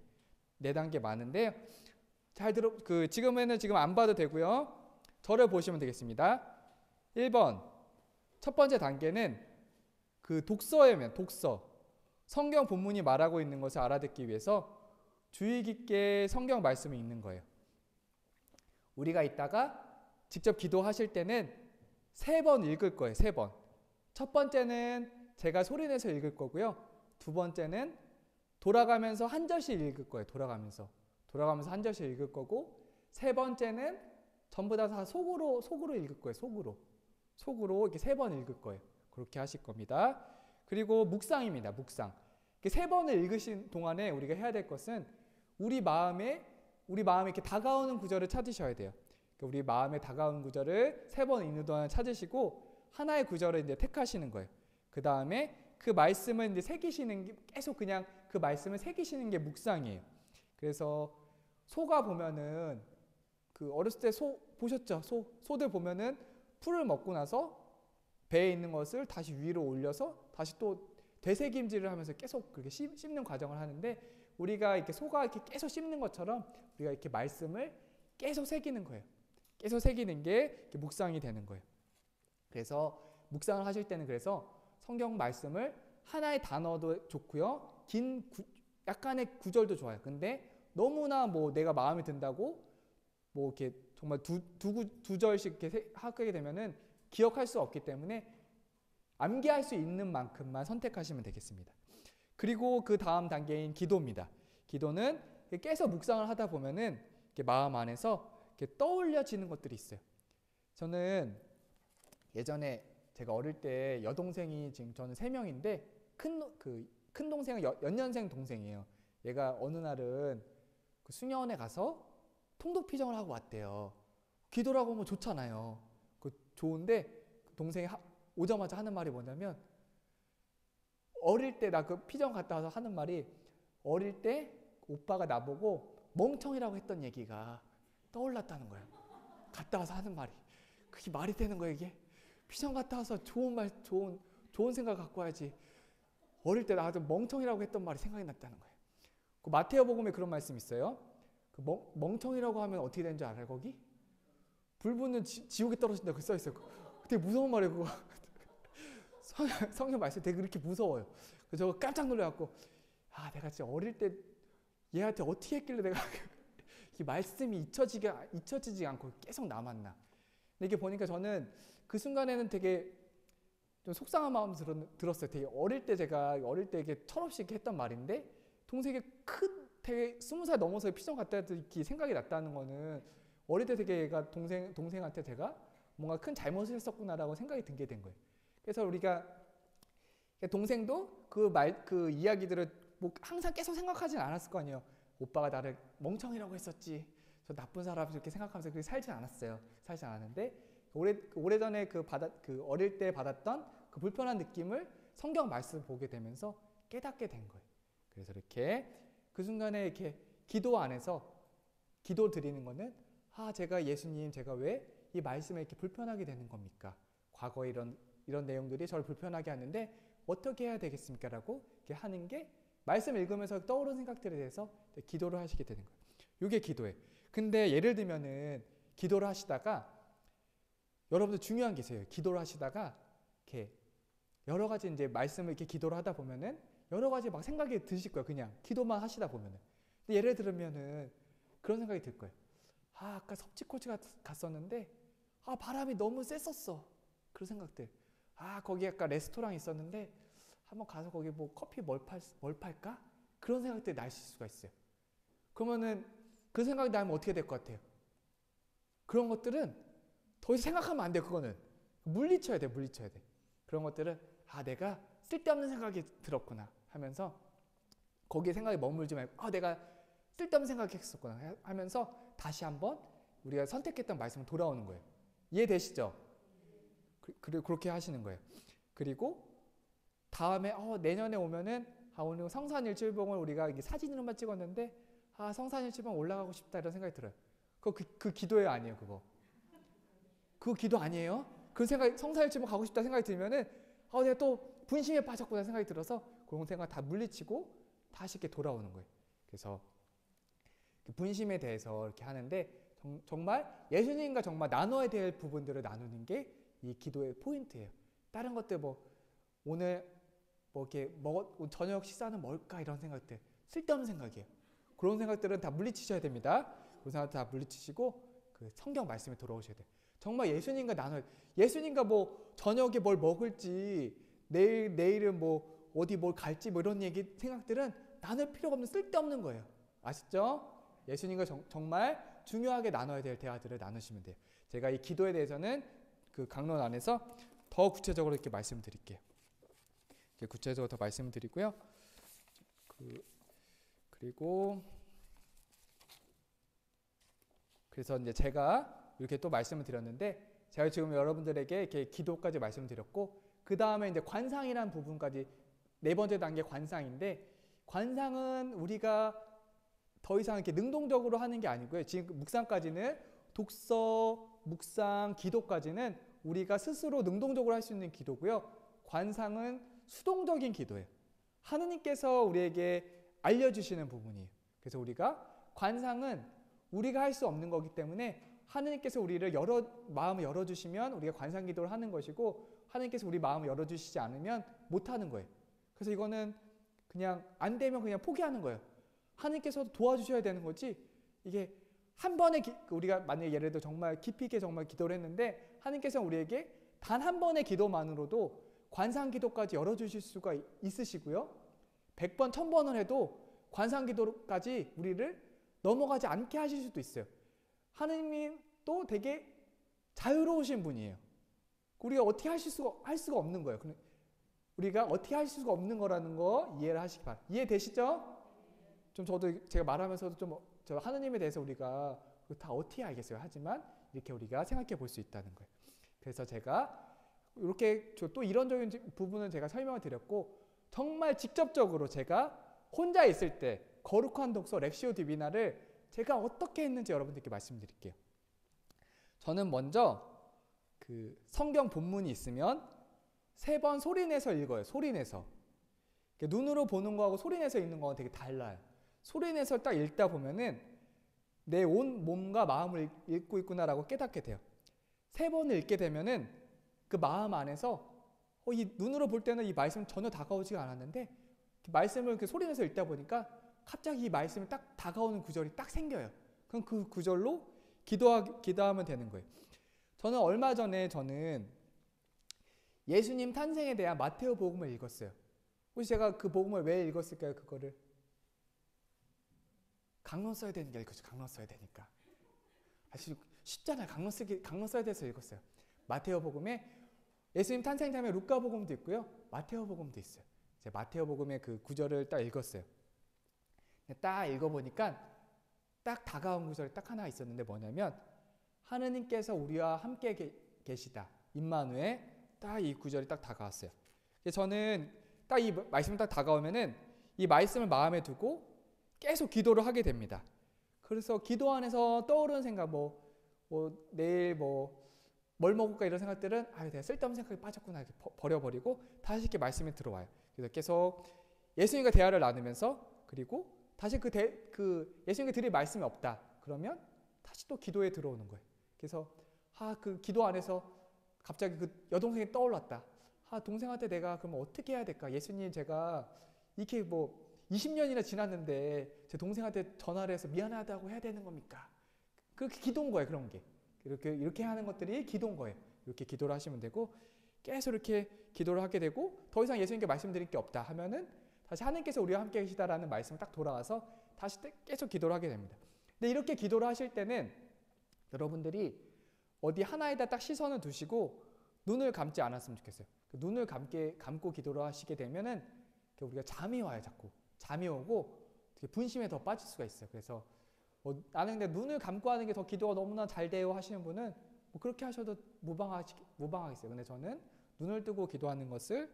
4단계 많은데요. 지금 안 봐도 되고요. 저를 보시면 되겠습니다. 1번. 첫 번째 단계는 그 독서. 성경 본문이 말하고 있는 것을 알아듣기 위해서 주의 깊게 성경 말씀이 읽는 거예요. 우리가 이따가 직접 기도하실 때는 3번 읽을 거예요. 3번. 첫 번째는 제가 소리내서 읽을 거고요. 두 번째는 돌아가면서 한 절씩 읽을 거예요. 돌아가면서 한 절씩 읽을 거고, 세 번째는 전부 다 속으로 읽을 거예요. 속으로 이렇게 3번 읽을 거예요. 그렇게 하실 겁니다. 그리고 묵상입니다. 묵상. 3번을 읽으신 동안에 우리가 해야 될 것은 우리 마음에 이렇게 다가오는 구절을 찾으셔야 돼요. 우리 마음에 다가오는 구절을 3번 읽는 동안 찾으시고 하나의 구절을 이제 택하시는 거예요. 그 다음에 그 말씀을 이제 새기시는 게, 계속 그냥 그 말씀을 새기시는 게 묵상이에요. 그래서 소가 보면은 그 어렸을 때 소 보셨죠? 소들 보면은 풀을 먹고 나서 배에 있는 것을 다시 위로 올려서 다시 또 되새김질을 하면서 계속 그렇게 씹는 과정을 하는데, 우리가 이렇게 소가 이렇게 계속 씹는 것처럼 우리가 이렇게 말씀을 계속 새기는 거예요. 계속 새기는 게 이렇게 묵상이 되는 거예요. 그래서 묵상을 하실 때는 그래서 성경 말씀을 하나의 단어도 좋고요, 약간의 구절도 좋아요. 근데 너무나 뭐 내가 마음에 든다고 뭐 이렇게 정말 두 절씩 이렇게 하게 되면은 기억할 수 없기 때문에 암기할 수 있는 만큼만 선택하시면 되겠습니다. 그리고 그 다음 단계인 기도입니다. 기도는 계속 묵상을 하다 보면은 이렇게 마음 안에서 이렇게 떠올려지는 것들이 있어요. 저는 예전에 제가 어릴 때 여동생이, 지금 저는 3명인데 큰 동생은 연년생 동생이에요. 얘가 어느 날은 그 수녀원에 가서 통독피정을 하고 왔대요. 기도라고 하면 좋잖아요. 좋은데 동생이 오자마자 하는 말이 뭐냐면, 어릴 때 나 그 피정 갔다 와서 하는 말이, 어릴 때 오빠가 나보고 멍청이라고 했던 얘기가 떠올랐다는 거예요. 갔다 와서 하는 말이. 그게 말이 되는 거예요, 이게? 피정 갔다 와서 좋은 생각 갖고 와야지. 어릴 때 나한테 멍청이라고 했던 말이 생각이 났다는 거예요. 그 마태오복음에 그런 말씀 있어요. 그 멍청이라고 하면 어떻게 되는 줄 알아요, 거기? 불붙는 지옥에 떨어진다고 써있어요. 되게 무서운 말이에요, 그거. 성경 말씀 되게 그렇게 무서워요. 그래서 저거 깜짝 놀라갖고, 내가 진짜 어릴 때 얘한테 어떻게 했길래 내가 이 말씀이 잊혀지지 않고 계속 남았나. 근데 이게 보니까 저는 그 순간에는 되게 좀 속상한 마음 들었어요. 되게 어릴 때 이게 철없이 이렇게 했던 말인데, 동생이 되게 20살 넘어서 피정 갔다 이렇게 생각이 났다는 거는, 어릴 때 되게 얘가 동생한테 제가 뭔가 큰 잘못을 했었구나라고 생각이 든 게 된 거예요. 그래서 우리가 동생도 그 이야기들을 뭐 항상 계속 생각하진 않았을 거 아니에요. 오빠가 나를 멍청이라고 했었지, 저 나쁜 사람 이렇게 생각하면서 그렇게 살진 않았어요. 살진 않았는데 오래전에 어릴 때 받았던 그 불편한 느낌을 성경 말씀을 보게 되면서 깨닫게 된 거예요. 그래서 이렇게 그 순간에 이렇게 기도 안에서 기도 드리는 거는, 제가 예수님, 제가 왜 이 말씀에 이렇게 불편하게 되는 겁니까? 과거에 이런 내용들이 저를 불편하게 하는데 어떻게 해야 되겠습니까? 라고 이렇게 하는 게, 말씀 읽으면서 떠오르는 생각들에 대해서 기도를 하시게 되는 거예요. 이게 기도예요. 근데 예를 들면은 기도를 하시다가, 여러분들 중요한 게 있어요. 기도를 하시다가 이렇게 여러 가지 이제 말씀을 이렇게 기도를 하다 보면은 여러 가지 막 생각이 드실 거예요. 그냥 기도만 하시다 보면은. 근데 예를 들면은 그런 생각이 들 거예요. 아까 섭지코치 갔었는데 바람이 너무 셌었어. 그런 생각들. 거기 아까 레스토랑 있었는데 한번 가서 거기 뭐 커피 뭘 팔까? 그런 생각들이 나실 수가 있어요. 그러면은 그 생각이 나면 어떻게 될 것 같아요? 그런 것들은 더 이상 생각하면 안 돼요. 그거는 물리쳐야 돼. 그런 것들은 내가 쓸데없는 생각이 들었구나 하면서 거기에 생각이 머물지 말고, 내가 쓸데없는 생각이 했었구나 하면서 다시 한번 우리가 선택했던 말씀으로 돌아오는 거예요. 이해되시죠? 그렇게 하시는 거예요. 그리고 다음에 내년에 오면은 오늘 성산일출봉을 우리가 사진으로만 찍었는데 성산일출봉 올라가고 싶다, 이런 생각이 들어요. 그 기도예요, 아니에요? 그거 기도 아니에요? 그 생각, 성산일출봉 가고 싶다 생각이 들면은 내가 또 분심에 빠졌구나 생각이 들어서 그런 생각 다 물리치고 다시 이렇게 돌아오는 거예요. 그래서 분심에 대해서 이렇게 하는데, 정말 예수님과 정말 나눠야 될 부분들을 나누는 게 이 기도의 포인트예요. 다른 것들 오늘 이렇게 저녁 식사는 뭘까, 이런 생각들 쓸데없는 생각이에요. 그런 생각들은 다 물리치셔야 됩니다. 그런 생각들 다 물리치시고 그 성경 말씀에 돌아오셔야 돼요. 정말 예수님과 저녁에 뭘 먹을지, 내일은 어디 뭘 갈지 이런 생각들은 나눌 필요가 없는 쓸데없는 거예요. 아시죠? 예수님과 정말 중요하게 나눠야 될 대화들을 나누시면 돼요. 제가 이 기도에 대해서는 그 강론 안에서 더 구체적으로 이렇게 말씀드릴게요. 구체적으로 더 말씀을 드리고요. 그리고 그래서 이제 제가 이렇게 또 말씀을 드렸는데, 제가 지금 여러분들에게 이렇게 기도까지 말씀을 드렸고, 그 다음에 이제 관상이라는 부분까지, 네 번째 단계 관상인데, 관상은 우리가 더 이상 이렇게 능동적으로 하는 게 아니고요. 지금 묵상까지는, 독서, 묵상, 기도까지는 우리가 스스로 능동적으로 할 수 있는 기도고요. 관상은 수동적인 기도예요. 하느님께서 우리에게 알려주시는 부분이에요. 그래서 우리가 관상은 우리가 할 수 없는 거기 때문에 하느님께서 우리를 마음을 열어주시면 우리가 관상 기도를 하는 것이고, 하느님께서 우리 마음을 열어주시지 않으면 못하는 거예요. 그래서 이거는 그냥 안 되면 그냥 포기하는 거예요. 하느님께서 도와주셔야 되는 거지, 이게 한 번에 우리가 만약에 예를 들어 정말 깊이 있게 정말 기도를 했는데 하느님께서 우리에게 단 한 번의 기도만으로도 관상 기도까지 열어주실 수가 있으시고요. 100번, 1000번을 해도 관상 기도까지 우리를 넘어가지 않게 하실 수도 있어요. 하느님이 또 되게 자유로우신 분이에요. 우리가 어떻게 할 수가 없는 거예요. 우리가 어떻게 할 수가 없는 거라는 거 이해를 하시기 바랍니다. 이해되시죠? 좀 저도 제가 말하면서도 좀 저 하느님에 대해서 우리가 다 어떻게 알겠어요. 하지만 이렇게 우리가 생각해 볼 수 있다는 거예요. 그래서 제가 이렇게 또 이런적인 부분은 제가 설명을 드렸고, 정말 직접적으로 제가 혼자 있을 때 거룩한 독서 렉시오 디비나를 제가 어떻게 했는지 여러분들께 말씀드릴게요. 저는 먼저 그 성경 본문이 있으면 3번 소리내서 읽어요. 소리내서. 눈으로 보는 거하고 소리내서 읽는 거는 되게 달라요. 소리내서 딱 읽다 보면은 내 온 몸과 마음을 읽고 있구나라고 깨닫게 돼요. 3번을 읽게 되면은 그 마음 안에서 이 눈으로 볼 때는 이 말씀 전혀 다가오지가 않았는데, 말씀을 그 소리내서 읽다 보니까 갑자기 이 말씀이 딱 다가오는 구절이 딱 생겨요. 그럼 그 구절로 기도하면 되는 거예요. 저는 얼마 전에 예수님 탄생에 대한 마테오 복음을 읽었어요. 혹시 제가 그 복음을 왜 읽었을까요? 그거를 강론 써야 되는 게 읽었죠. 강론 써야 되니까. 사실 쉽잖아요. 강론 써야 돼서 읽었어요. 마테오 복음에 예수님 탄생 장면 루카 복음도 있고요. 마테오 복음도 있어요. 제가 마테오 복음의 그 구절을 딱 읽었어요. 딱 읽어보니까 딱 다가온 구절이 딱 하나 있었는데, 뭐냐면 하느님께서 우리와 함께 계시다. 임마누엘. 딱 이 구절이 딱 다가왔어요. 저는 딱 이 말씀이 딱 다가오면은 이 말씀을 마음에 두고 계속 기도를 하게 됩니다. 그래서 기도 안에서 떠오르는 생각, 내일 뭘 먹을까 이런 생각들은 내가 쓸데없는 생각에 빠졌구나 이렇게 버려버리고 다시 이렇게 말씀이 들어와요. 그래서 계속 예수님과 대화를 나누면서, 그리고 다시 그 예수님께 드릴 말씀이 없다. 그러면 다시 또 기도에 들어오는 거예요. 그래서 그 기도 안에서 갑자기 그 여동생이 떠올랐다. 동생한테 내가 그럼 어떻게 해야 될까? 예수님, 제가 이렇게 20년이나 지났는데 제 동생한테 전화를 해서 미안하다고 해야 되는 겁니까? 그렇게 기도인 거예요. 그런 게 이렇게 하는 것들이 기도인 거예요. 이렇게 기도를 하시면 되고, 계속 이렇게 기도를 하게 되고, 더 이상 예수님께 말씀드릴 게 없다 하면은 다시 하느님께서 우리와 함께 계시다라는 말씀을 딱 돌아와서 다시 계속 기도를 하게 됩니다. 근데 이렇게 기도를 하실 때는 여러분들이 어디 하나에다 딱 시선을 두시고 눈을 감지 않았으면 좋겠어요. 눈을 감고 기도를 하시게 되면은 우리가 잠이 와요. 자꾸 잠이 오고 분심에 더 빠질 수가 있어요. 그래서 나는 근데 눈을 감고 하는 게 더 기도가 너무나 잘 돼요 하시는 분은 그렇게 하셔도 무방하겠어요. 근데 저는 눈을 뜨고 기도하는 것을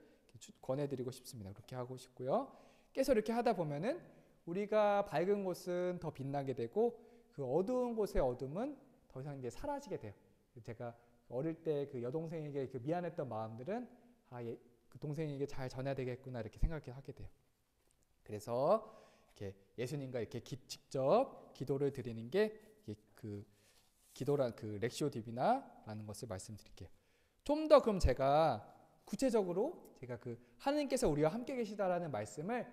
권해드리고 싶습니다. 그렇게 하고 싶고요. 계속 이렇게 하다 보면은 우리가 밝은 곳은 더 빛나게 되고, 그 어두운 곳의 어둠은 더 이상 이제 사라지게 돼요. 제가 어릴 때 그 여동생에게 그 미안했던 마음들은 그 동생에게 잘 전해야 되겠구나 이렇게 생각하게 돼요. 그래서 이렇게 예수님과 이렇게 직접 기도를 드리는 게 그 기도란 그 렉시오 디비나라는 것을 말씀드릴게요. 좀 더 그럼 제가 구체적으로 제가 그 하느님께서 우리와 함께 계시다라는 말씀을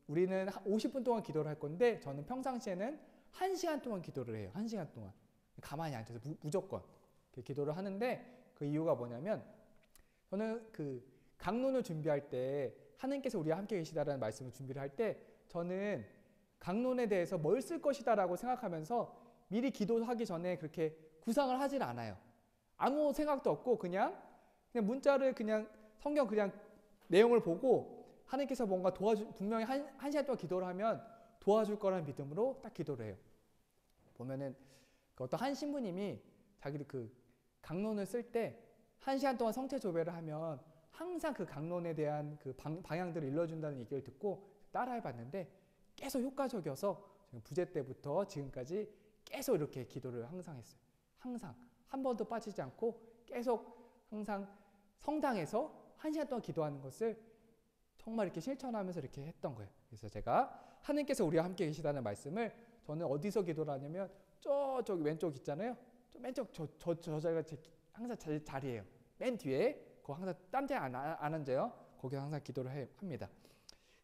우리는 50분 동안 기도를 할 건데, 저는 평상시에는 1시간 동안 기도를 해요. 1시간 동안 가만히 앉아서 무조건 기도를 하는데, 그 이유가 뭐냐면 저는 그 강론을 준비할 때 하느님께서 우리와 함께 계시다라는 말씀을 준비를 할 때 저는 강론에 대해서 뭘 쓸 것이다라고 생각하면서 미리 기도하기 전에 그렇게 구상을 하질 않아요. 아무 생각도 없고 그냥 문자를 그냥 성경 그냥 내용을 보고 하나님께서 뭔가 분명히 한 시간 동안 기도를 하면 도와줄 거라는 믿음으로 딱 기도를 해요. 보면은 어떤 한 신부님이 자기들 그 강론을 쓸 때 한 시간 동안 성체 조배를 하면 항상 그 강론에 대한 그 방향들을 일러준다는 얘기를 듣고 따라해봤는데 계속 효과적이어서 부재 때부터 지금까지 계속 이렇게 기도를 항상 했어요. 항상 한 번도 빠지지 않고 계속 항상 성당에서 한 시간 동안 기도하는 것을 정말 이렇게 실천하면서 이렇게 했던 거예요. 그래서 제가 하나님께서 우리와 함께 계시다는 말씀을 저는 어디서 기도를 하냐면 저기 왼쪽 있잖아요. 왼쪽 저 자리가 항상 제 자리예요. 맨 뒤에 그거 항상 딴 데 안 앉아요. 거기서 항상 기도를 합니다.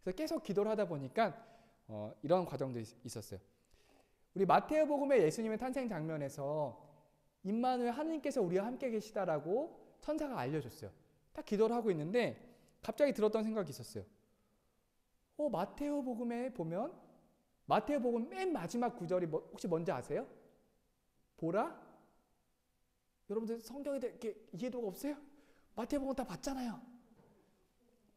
그래서 계속 기도를 하다 보니까 이런 과정도 있었어요. 우리 마태복음의 예수님의 탄생 장면에서 임마누엘 하느님께서 우리와 함께 계시다라고 천사가 알려줬어요. 딱 기도를 하고 있는데 갑자기 들었던 생각이 있었어요. 마태복음에 보면 마태복음 맨 마지막 구절이 혹시 뭔지 아세요? 보라? 여러분들 성경에 이렇게 이해도가 없어요? 마태복음 다 봤잖아요.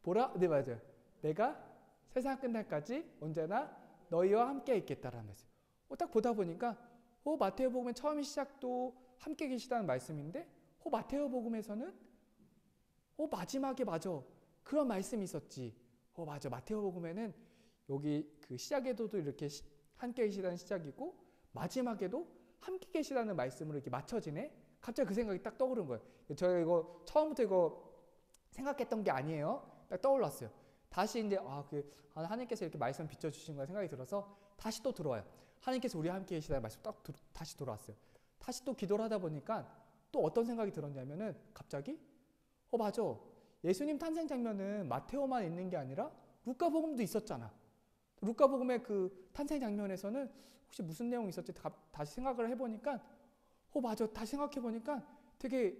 보라? 네, 맞아요. 내가 세상 끝날까지 언제나 너희와 함께 있겠다라는 말씀. 딱 보다 보니까 마태복음의 처음 시작도 함께 계시다는 말씀인데 마태복음에서는 마지막에 맞아. 그런 말씀이 있었지. 맞아. 마태복음에는 여기 그 시작에도 이렇게 함께 계시다는 시작이고 마지막에도 함께 계시다는 말씀으로 이렇게 맞춰지네. 갑자기 그 생각이 딱 떠오른 거예요. 저희가 이거 처음부터 이거 생각했던 게 아니에요. 딱 떠올랐어요. 다시 이제 하나님께서 이렇게 말씀 비춰주신 거야 생각이 들어서 다시 또 들어와요. 하나님께서 우리와 함께 계시다는 말씀 딱 다시 돌아왔어요. 다시 또 기도를 하다 보니까 또 어떤 생각이 들었냐면은 갑자기 맞아. 예수님 탄생 장면은 마테오만 있는 게 아니라 루카복음도 있었잖아. 루카복음의 그 탄생 장면에서는 혹시 무슨 내용이 있었지? 다시 생각을 해보니까 맞아. 다시 생각해보니까 되게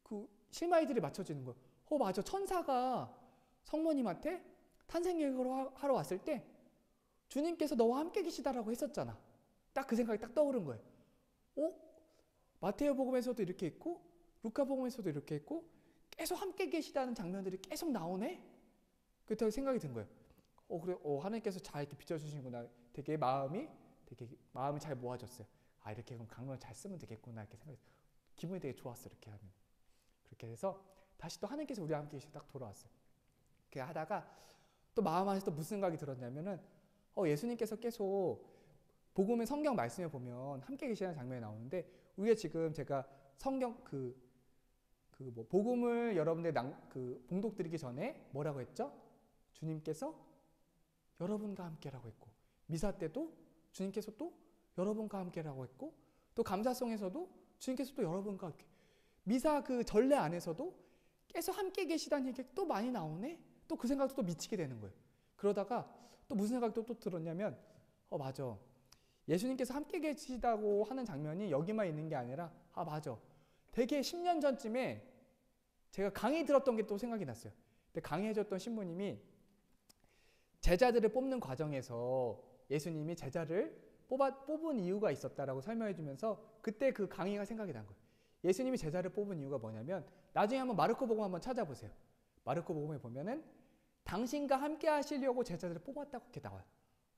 그 실마리들이 맞춰지는 거예요. 맞아. 천사가 성모님한테 탄생 예고를 하러 왔을 때 주님께서 너와 함께 계시다라고 했었잖아. 딱 그 생각이 딱 떠오른 거예요. 마태복음에서도 이렇게 있고 루카복음에서도 이렇게 있고 계속 함께 계시다는 장면들이 계속 나오네? 그렇다고 생각이 든 거예요. 그래, 하나님께서 잘 이렇게 비춰주시는구나. 되게 마음이 잘 모아졌어요. 이렇게 그럼 강론을 잘 쓰면 되겠구나. 이렇게 생각했어요. 기분이 되게 좋았어요. 이렇게 하면. 그렇게 해서 다시 또 하나님께서 우리와 함께 계시다 딱 돌아왔어요. 그렇게 하다가 또 마음 안에서 또 무슨 생각이 들었냐면은 예수님께서 계속 복음의 성경 말씀에 보면 함께 계시는 장면이 나오는데 우리가 지금 제가 성경 복음을 여러분들 봉독드리기 전에 뭐라고 했죠? 주님께서 여러분과 함께라고 했고 미사 때도 주님께서 또 여러분과 함께라고 했고 또 감사송에서도 주님께서 또 여러분과 함께 미사 그 전례 안에서도 계속 함께 계시다는 얘기가 또 많이 나오네? 또 그 생각도 또 미치게 되는 거예요. 그러다가 또 무슨 생각도 또 들었냐면 맞아. 예수님께서 함께 계시다고 하는 장면이 여기만 있는 게 아니라 맞아. 되게 10년 전쯤에 제가 강의 들었던 게 또 생각이 났어요. 근데 강의해줬던 신부님이 제자들을 뽑는 과정에서 예수님이 제자를 뽑은 이유가 있었다라고 설명해주면서 그때 그 강의가 생각이 난 거예요. 예수님이 제자를 뽑은 이유가 뭐냐면 나중에 한번 마르코복음 한번 찾아보세요. 마르코복음에 보면은 당신과 함께 하시려고 제자들을 뽑았다고 이렇게 나와요.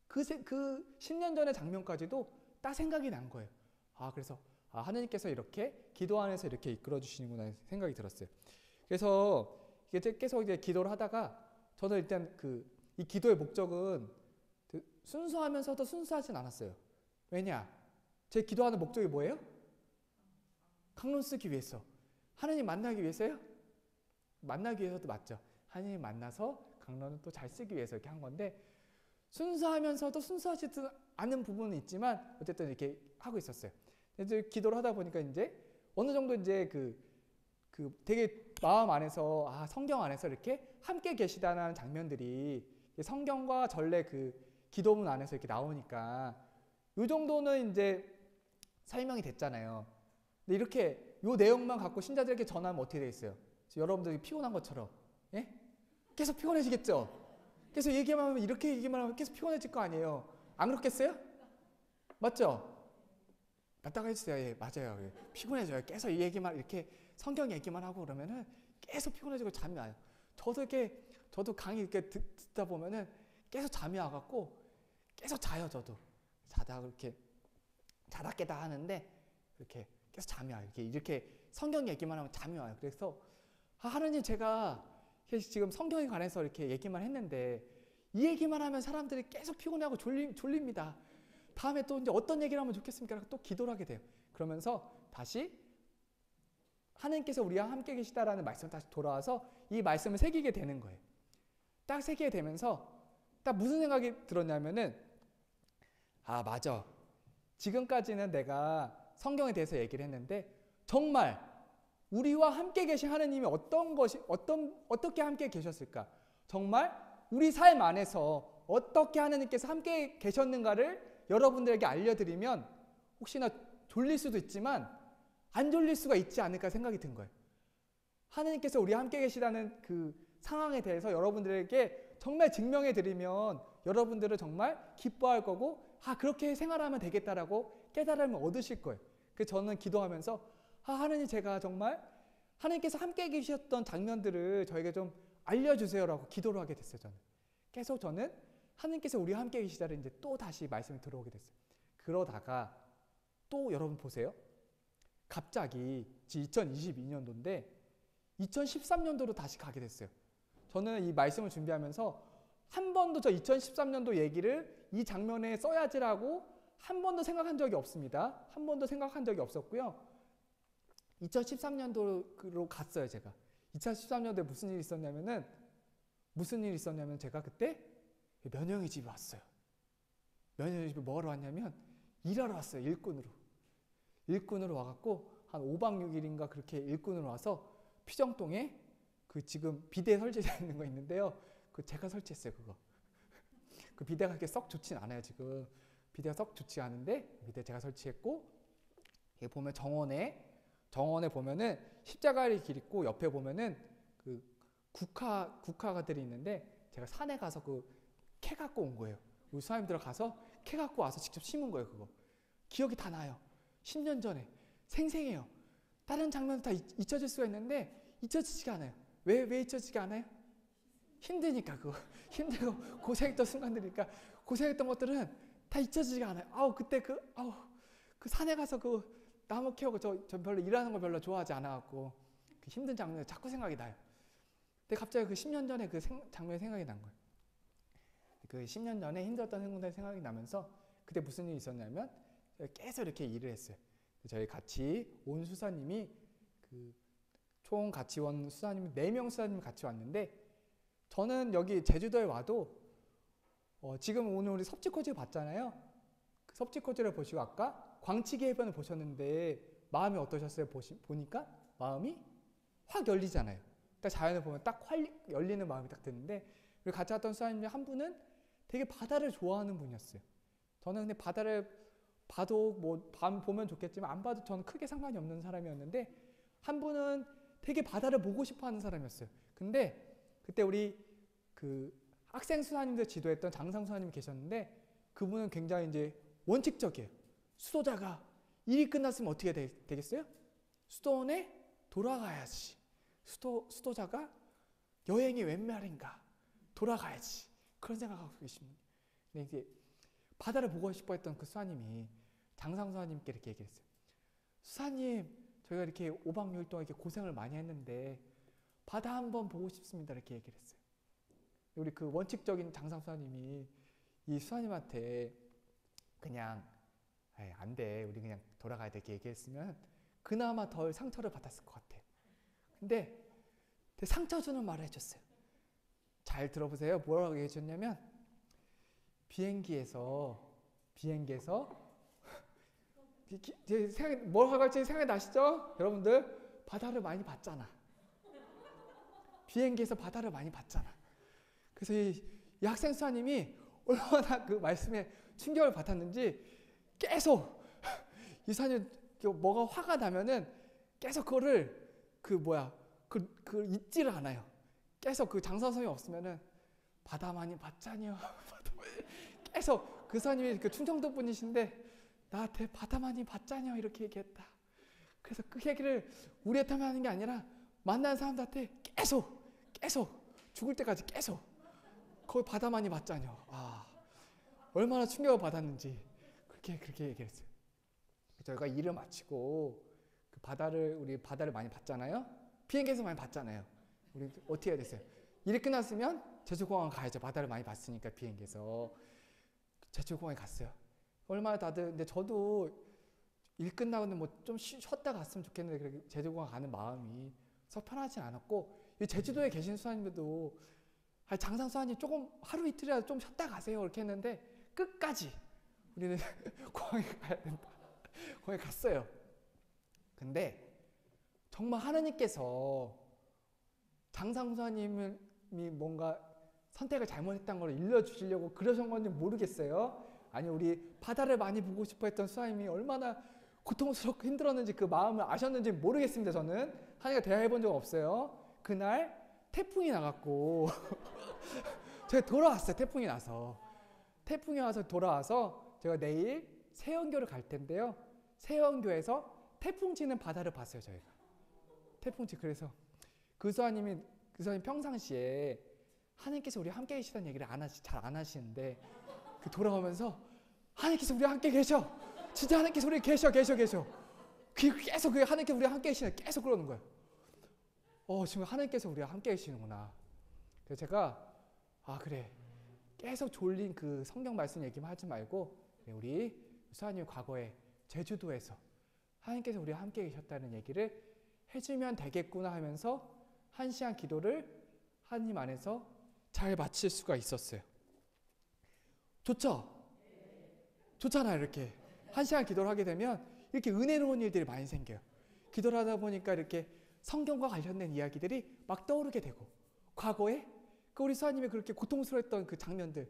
그 10년 전의 장면까지도 딱 생각이 난 거예요. 그래서 하나님께서 이렇게 기도 안에서 이렇게 이끌어 주시는구나 생각이 들었어요. 그래서 계속 이제 기도를 하다가 저는 일단 이 기도의 목적은 순수하면서도 순수하진 않았어요. 왜냐? 제 기도하는 목적이 뭐예요? 강론 쓰기 위해서. 하나님 만나기 위해서요? 만나기 위해서도 맞죠. 하나님 만나서 강론을 또 잘 쓰기 위해서 이렇게 한 건데 순수하면서도 순수하지 않은 부분은 있지만 어쨌든 이렇게 하고 있었어요. 이제 기도를 하다 보니까 이제 어느 정도 이제 되게 마음 안에서 성경 안에서 이렇게 함께 계시다는 장면들이 성경과 전례 기도문 안에서 이렇게 나오니까 이 정도는 이제 설명이 됐잖아요. 근데 이렇게 이 내용만 갖고 신자들에게 전하면 어떻게 되겠어요? 여러분들이 피곤한 것처럼 계속 피곤해지겠죠? 계속 얘기만 하면 이렇게 얘기만 하면 계속 피곤해질 거 아니에요. 안 그렇겠어요? 맞죠? 맞다고 해주세요. 맞아요. 피곤해져요. 계속 이 얘기만 이렇게 성경 얘기만 하고 그러면은 계속 피곤해지고 잠이 와요. 저도 이렇게 저도 강의 이렇게 듣다 보면은 계속 잠이 와갖고 계속 자요. 저도 자다가 그렇게 자다 깨다 하는데 이렇게 계속 잠이 와요. 이렇게 성경 얘기만 하면 잠이 와요. 그래서 하느님, 제가 지금 성경에 관해서 이렇게 얘기만 했는데 이 얘기만 하면 사람들이 계속 피곤해하고 졸립니다. 다음에 또 이제 어떤 얘기를 하면 좋겠습니까? 또 기도를 하게 돼요. 그러면서 다시 하나님께서 우리와 함께 계시다라는 말씀 다시 돌아와서 이 말씀을 새기게 되는 거예요. 딱 새기게 되면서 딱 무슨 생각이 들었냐면은, 아, 맞아. 지금까지는 내가 성경에 대해서 얘기를 했는데 정말 우리와 함께 계신 하느님이 어떻게 함께 계셨을까? 정말 우리 삶 안에서 어떻게 하느님께서 함께 계셨는가를 여러분들에게 알려드리면 혹시나 졸릴 수도 있지만 안 졸릴 수가 있지 않을까 생각이 든 거예요. 하느님께서 우리와 함께 계시다는 그 상황에 대해서 여러분들에게 정말 증명해 드리면 여러분들은 정말 기뻐할 거고, 그렇게 생활하면 되겠다라고 깨달음을 얻으실 거예요. 그래서 저는 기도하면서 하느님, 제가 정말 하느님께서 함께 계셨던 장면들을 저에게 좀 알려주세요라고 기도를 하게 됐어요. 저는 계속 하느님께서 우리와 함께 계시다를 이제 또 다시 말씀이 들어오게 됐어요. 그러다가 또 여러분 보세요. 갑자기 2022년도인데 2013년도로 다시 가게 됐어요. 저는 이 말씀을 준비하면서 한 번도 저 2013년도 얘기를 이 장면에 써야지라고 한 번도 생각한 적이 없습니다. 한 번도 생각한 적이 없었고요. 2013년도로 갔어요. 제가 2013년도에 무슨 일이 있었냐면 제가 그때 면영이 집에 왔어요. 면영이 집에 뭐하러 왔냐면 일하러 왔어요. 일꾼으로 와갖고 한 5박 6일인가 그렇게 일꾼으로 와서 피정동에 그 지금 비대 설치되어 있는 거 있는데요. 그 제가 설치했어요. 그 비대가 그렇게 썩 좋진 않아요. 지금 비대가 썩 좋지 않은데 비대 제가 설치했고, 여기 보면 정원에 보면은 십자가의 길 있고 옆에 보면은 그 국화가들이 있는데 제가 산에 가서 캐 갖고 온 거예요. 우리 수사님들 가서 캐 갖고 와서 직접 심은 거예요. 그거 기억이 다 나요. 10년 전에 생생해요. 다른 장면은 다 잊혀질 수가 있는데 잊혀지지가 않아요. 왜 잊혀지지가 않아요? 힘드니까. 힘들고 고생했던 순간들이니까. 고생했던 것들은 다 잊혀지지가 않아요. 그때 그 산에 가서 나무 캐고 저 별로 일하는 거 별로 좋아하지 않아갖고 그 힘든 장면이 자꾸 생각이 나요. 근데 갑자기 그 10년 전에 그 장면이 생각이 난 거예요. 그 10년 전에 힘들었던 순간이 생각이 나면서 그때 무슨 일이 있었냐면 계속 이렇게 일을 했어요. 저희 같이 온 수사님이 총 같이 온 수사님이 4명 수사님이 같이 왔는데, 저는 여기 제주도에 와도 지금 오늘 우리 섭지코지를 봤잖아요. 그 섭지코지를 보시고 아까 광치기 해변을 보셨는데 마음이 어떠셨어요? 보니까 마음이 확 열리잖아요. 딱 자연을 보면 딱 확 열리는 마음이 딱 드는데, 그리고 같이 왔던 수사님 중 한 분은 되게 바다를 좋아하는 분이었어요. 저는 근데 바다를 봐도 밤 보면 좋겠지만 안 봐도 저는 크게 상관이 없는 사람이었는데, 한 분은 되게 바다를 보고 싶어 하는 사람이었어요. 근데 그때 우리 학생 수사님들 지도했던 장상 수사님이 계셨는데, 그분은 굉장히 이제 원칙적이에요. 수도자가 일이 끝났으면 어떻게 되겠어요? 수도원에 돌아가야지. 수도자가 여행이 웬 말인가? 돌아가야지. 그런 생각하고 계십니다. 근데 이제 바다를 보고 싶어 했던 그 수사님이 장상 수사님께 이렇게 얘기했어요. 수사님, 저희가 이렇게 5박 6일 동안 이렇게 고생을 많이 했는데 바다 한번 보고 싶습니다. 이렇게 얘기를 했어요. 우리 그 원칙적인 장상 수사님이 이 수사님한테 그냥 안 돼, 우리 그냥 돌아가야 돼 이렇게 얘기했으면 그나마 덜 상처를 받았을 것 같아. 근데 상처 주는 말을 해줬어요. 잘 들어보세요. 뭐라고 얘기해줬냐면, 비행기에서 뭐라고 할지 생각이 나시죠? 여러분들 바다를 많이 봤잖아. 비행기에서 바다를 많이 봤잖아. 그래서 이 학생 수사님이 얼마나 그 말씀에 충격을 받았는지 계속 이 수사님 뭐가 화가 나면은 계속 그거를 잊지를 않아요. 계속 그 장사선이 없으면은 바다 많이 봤잖요. 계속 그 수사님이 그 충청도 분이신데 나한테 바다 많이 봤잖요 이렇게 얘기했다. 그래서 그 얘기를 우리한테만 하는 게 아니라 만나는 사람들한테 계속 죽을 때까지 계속 거기 바다 많이 봤잖아요. 얼마나 충격을 받았는지 그렇게 얘기했어요. 저희가 일을 마치고 우리 바다를 많이 봤잖아요. 비행기에서 많이 봤잖아요. 우리 어떻게 해야 됐어요? 일이 끝났으면 제주공항 가야죠. 바다를 많이 봤으니까 비행기에서 제주공항에 갔어요. 얼마나 다들 근데 저도 일 끝나고 뭐 좀 쉬었다 갔으면 좋겠는데 제주공항 가는 마음이 썩 편하지 않았고 이 제주도에 계신 수사님들도 장상 수사님 조금 하루 이틀이라도 좀 쉬었다 가세요 이렇게 했는데 끝까지 우리는 공항에 가야 된다. 공항에 갔어요. 근데 정말 하느님께서 장상 수사님이 뭔가 선택을 잘못했던 걸 일러주시려고 그러신 건지 모르겠어요. 아니 우리 바다를 많이 보고 싶어 했던 수사님이 얼마나 고통스럽고 힘들었는지 그 마음을 아셨는지 모르겠습니다. 저는 하나님과 대화해 본 적 없어요. 그날 태풍이 나갔고 제가 돌아왔어요. 태풍이 와서 돌아와서 제가 내일 세원교를 갈 텐데요. 세원교에서 태풍 치는 바다를 봤어요. 저희가 그래서 그 수사님 평상시에 하나님께서 우리 함께 계시다는 얘기를 잘 안 하시는데 돌아오면서 하나님께서 우리 함께 계셔. 진짜 하나님께서 우리 계셔. 계속 하나님께서 우리 함께 계시네. 계속 그러는 거예요. 지금 하나님께서 우리와 함께 계시는구나. 그래서 제가 그래. 계속 졸린 그 성경 말씀 얘기만 하지 말고 우리 수아님 과거에 제주도에서 하나님께서 우리와 함께 계셨다는 얘기를 해주면 되겠구나 하면서 1시간 기도를 하나님 안에서 잘 마칠 수가 있었어요. 좋죠? 좋잖아요. 이렇게 1시간 기도를 하게 되면 이렇게 은혜로운 일들이 많이 생겨요. 기도를 하다 보니까 이렇게 성경과 관련된 이야기들이 막 떠오르게 되고 과거에 우리 수아님이 그렇게 고통스러웠던 그 장면들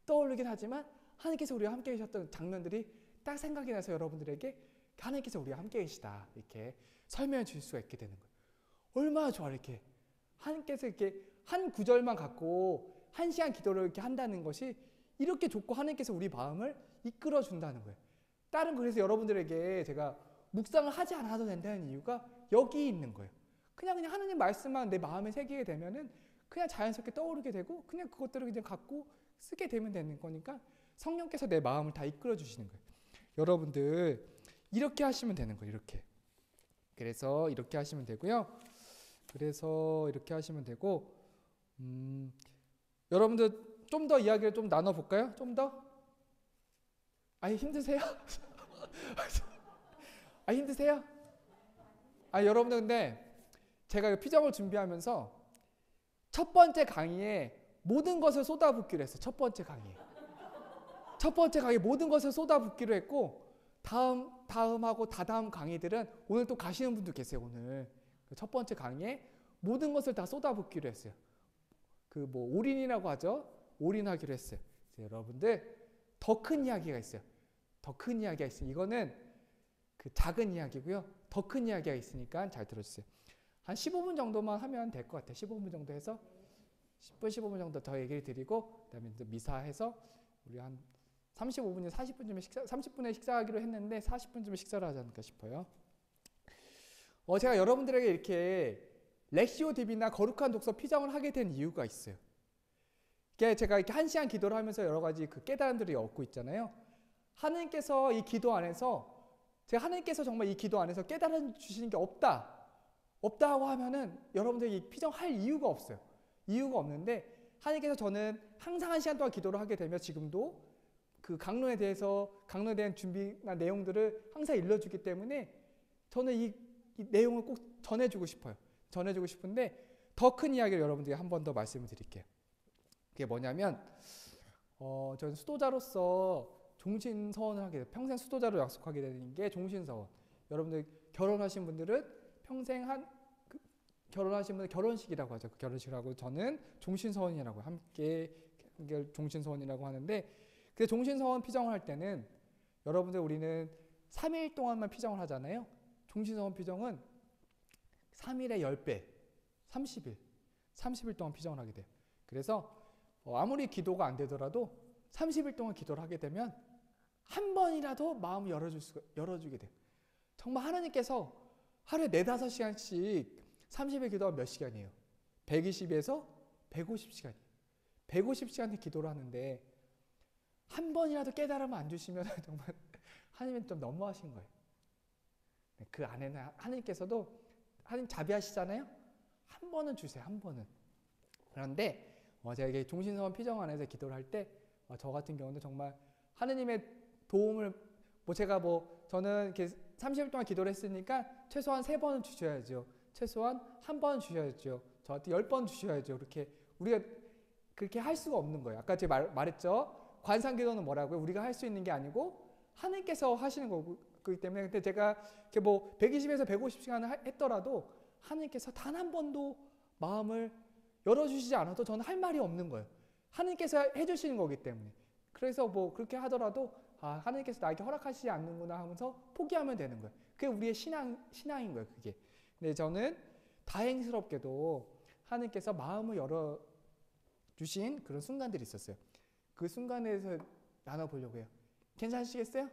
떠오르긴 하지만 하나님께서 우리와 함께 계셨던 장면들이 딱 생각이 나서 여러분들에게 하나님께서 우리와 함께 계시다 이렇게 설명해 주실 수가 있게 되는 거예요. 얼마나 좋아. 이렇게 하나님께서 이렇게 한 구절만 갖고 1시간 기도를 이렇게 한다는 것이 이렇게 좋고 하나님께서 우리 마음을 이끌어 준다는 거예요. 그래서 여러분들에게 제가 묵상을 하지 않아도 된다는 이유가 여기 있는 거예요. 그냥 하나님 말씀만 내 마음에 새기게 되면은 그냥 자연스럽게 떠오르게 되고 그냥 그것들을 그냥 갖고 쓰게 되면 되는 거니까 성령께서 내 마음을 다 이끌어 주시는 거예요. 여러분들 이렇게 하시면 되는 거예요. 이렇게. 그래서 이렇게 하시면 되고요. 여러분들 좀 더 이야기를 좀 나눠볼까요? 좀 더? 힘드세요? 힘드세요? 여러분들 근데 제가 피정을 준비하면서 첫 번째 강의에 모든 것을 쏟아붓기로 했어요. 첫 번째 강의에 모든 것을 쏟아붓기로 했고 다음하고 다다음 강의들은 오늘 또 가시는 분도 계세요. 오늘 첫 번째 강의에 모든 것을 다 쏟아붓기로 했어요. 올인이라고 하죠. 올인하기로 했어요. 여러분들 더 큰 이야기가 있어요. 이거는 작은 이야기고요. 더 큰 이야기가 있으니까 잘 들어주세요. 한 15분 정도만 하면 될 것 같아요. 15분 정도 해서 10분, 15분 정도 더 얘기를 드리고 그다음에 미사해서 우리 한 35분에서 40분쯤에 30분에 식사하기로 했는데 40분쯤에 식사를 하지 않을까 싶어요. 제가 여러분들에게 이렇게 렉시오 DB나 거룩한 독서 피정을 하게 된 이유가 있어요. 제가 이렇게 1시간 기도를 하면서 여러 가지 깨달음들을 얻고 있잖아요. 하나님께서 이 기도 안에서 하나님께서 정말 이 기도 안에서 깨달음 주시는 게 없다고 하면은 여러분들이 피정할 이유가 없어요. 이유가 없는데 하나님께서 저는 항상 1시간 동안 기도를 하게 되면 지금도 그 강론에 대한 준비나 내용들을 항상 일러주기 때문에 저는 이 내용을 꼭 전해주고 싶어요. 전해주고 싶은데 더 큰 이야기를 여러분들에게 한 번 더 말씀을 드릴게요. 그게 뭐냐면 저는 수도자로서 종신서원을 하게 돼요. 평생 수도자로 약속하게 되는 게 종신서원. 여러분들 결혼하신 분들은 평생 결혼하신 분들 결혼식이라고 하죠. 그 결혼식이라고 저는 종신서원이라고 함께 종신서원이라고 하는데 그 종신서원 피정을 할 때는 여러분들 우리는 3일 동안만 피정을 하잖아요. 종신서원 피정은 3일의 10배, 30일 동안 피정을 하게 돼요. 그래서 아무리 기도가 안 되더라도 30일 동안 기도를 하게 되면 한 번이라도 마음을 열어주게 돼요. 정말 하나님께서 하루에 4-5시간씩 30일 기도가 몇 시간이에요? 120에서 150시간이에요. 150시간을 기도를 하는데 한 번이라도 깨달으면 안 주시면 정말 하나님은 좀 너무하신 거예요. 그 안에는 하나님께서도 하나님 자비하시잖아요. 한 번은 주세요. 한 번은. 그런데 제가 이게 종신서원 피정 안에서 기도를 할 때 저 같은 경우는 정말 하나님의 도움을 저는 이렇게 30일 동안 기도를 했으니까 최소한 3번은 주셔야죠. 최소한 한 번은 주셔야죠. 저한테 10번 주셔야죠. 그렇게 우리가 그렇게 할 수가 없는 거예요. 아까 제가 말했죠. 관상기도는 뭐라고요? 우리가 할 수 있는 게 아니고 하나님께서 하시는 거기 때문에. 근데 제가 이렇게 120에서 150시간을 했더라도 하나님께서 단 한 번도 마음을 열어주시지 않아도 저는 할 말이 없는 거예요. 하나님께서 해주시는 거기 때문에. 그래서 그렇게 하더라도 하나님께서 나에게 허락하시지 않는구나 하면서 포기하면 되는 거예요. 그게 우리의 신앙인 거예요. 그게. 근데 저는 다행스럽게도 하나님께서 마음을 열어주신 그런 순간들이 있었어요. 그 순간에 대해서 나눠보려고 해요. 괜찮으시겠어요?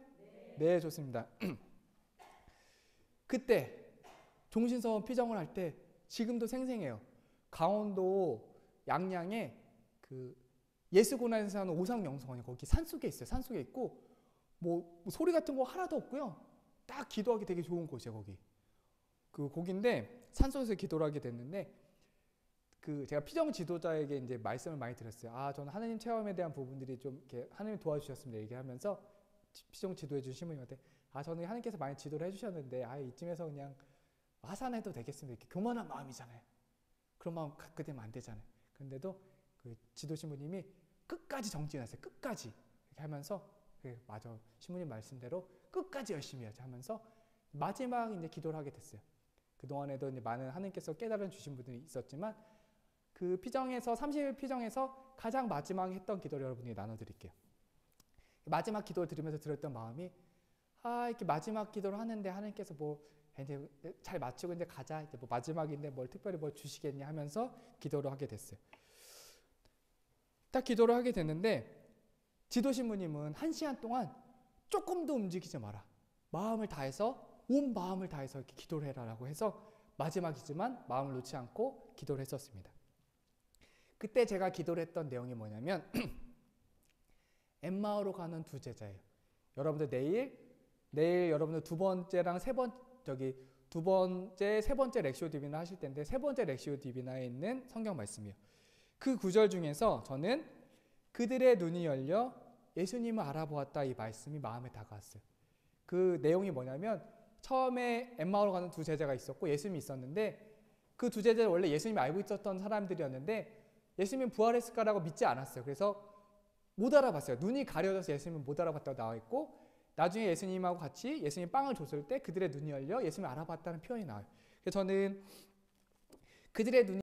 네, 좋습니다. 그때 종신서원 피정을 할 때 지금도 생생해요. 강원도 양양에 그 예수고난에서 하는 오상영성원이 거기 산속에 있어요. 산속에 있고 소리 같은 거 하나도 없고요. 딱 기도하기 되게 좋은 곳이에요. 거기. 거기인데 산속에서 기도를 하게 됐는데 제가 피정 지도자에게 이제 말씀을 많이 드렸어요. 저는 하나님 체험에 대한 부분들이 좀 이렇게 하나님 도와주셨습니다. 얘기하면서 피정 지도해 주신 신부님한테 저는 하나님께서 많이 지도를 해주셨는데 이쯤에서 그냥 하산해도 되겠습니다. 이렇게 교만한 마음이잖아요. 그런 마음 갖게 되면 안 되잖아요. 그런데도 그 지도 신부님이 끝까지 정진하세요. 끝까지 이렇게 하면서 맞아 신부님 말씀대로 끝까지 열심히 하자 하면서 마지막 이제 기도를 하게 됐어요. 그 동안에도 이제 많은 하나님께서 깨달아 주신 분들이 있었지만 그 피정에서 30일 피정에서 가장 마지막 했던 기도를 여러분에게 나눠드릴게요. 마지막 기도를 드리면서 들었던 마음이 이렇게 마지막 기도를 하는데 하나님께서 이제 잘 마치고 이제 가자. 이제 마지막인데 특별히 뭘 주시겠냐 하면서 기도를 하게 됐어요. 딱 기도를 하게 됐는데 지도 신부님은 1시간 동안 조금도 움직이지 마라. 마음을 다해서 온 마음을 다해서 이렇게 기도를 해라라고 해서 마지막이지만 마음을 놓지 않고 기도를 했었습니다. 그때 제가 기도를 했던 내용이 뭐냐면 엠마오로 가는 두 제자예요. 여러분들 내일 여러분들 두 번째, 세 번째 렉시오 디비나 하실 텐데 세 번째 렉시오 디비나에 있는 성경 말씀이에요. 그 구절 중에서 저는 그들의 눈이 열려 예수님을 알아보았다 이 말씀이 마음에 다가왔어요. 그 내용이 뭐냐면 처음에 엠마오로 가는 두 제자가 있었고 예수님이 있었는데 그 두 제자는 원래 예수님이 알고 있었던 사람들이었는데 예수님은 부활했을까라고 믿지 않았어요. 그래서 못 알아봤어요. 눈이 가려져서 예수님은 못 알아봤다고 나와 있고 나중에 예수님하고 같이 예수님 빵을 줬을 때 그들의 눈이 열려 예수님을 알아봤다는 표현이 나와요. 그래서 저는 그들의 눈이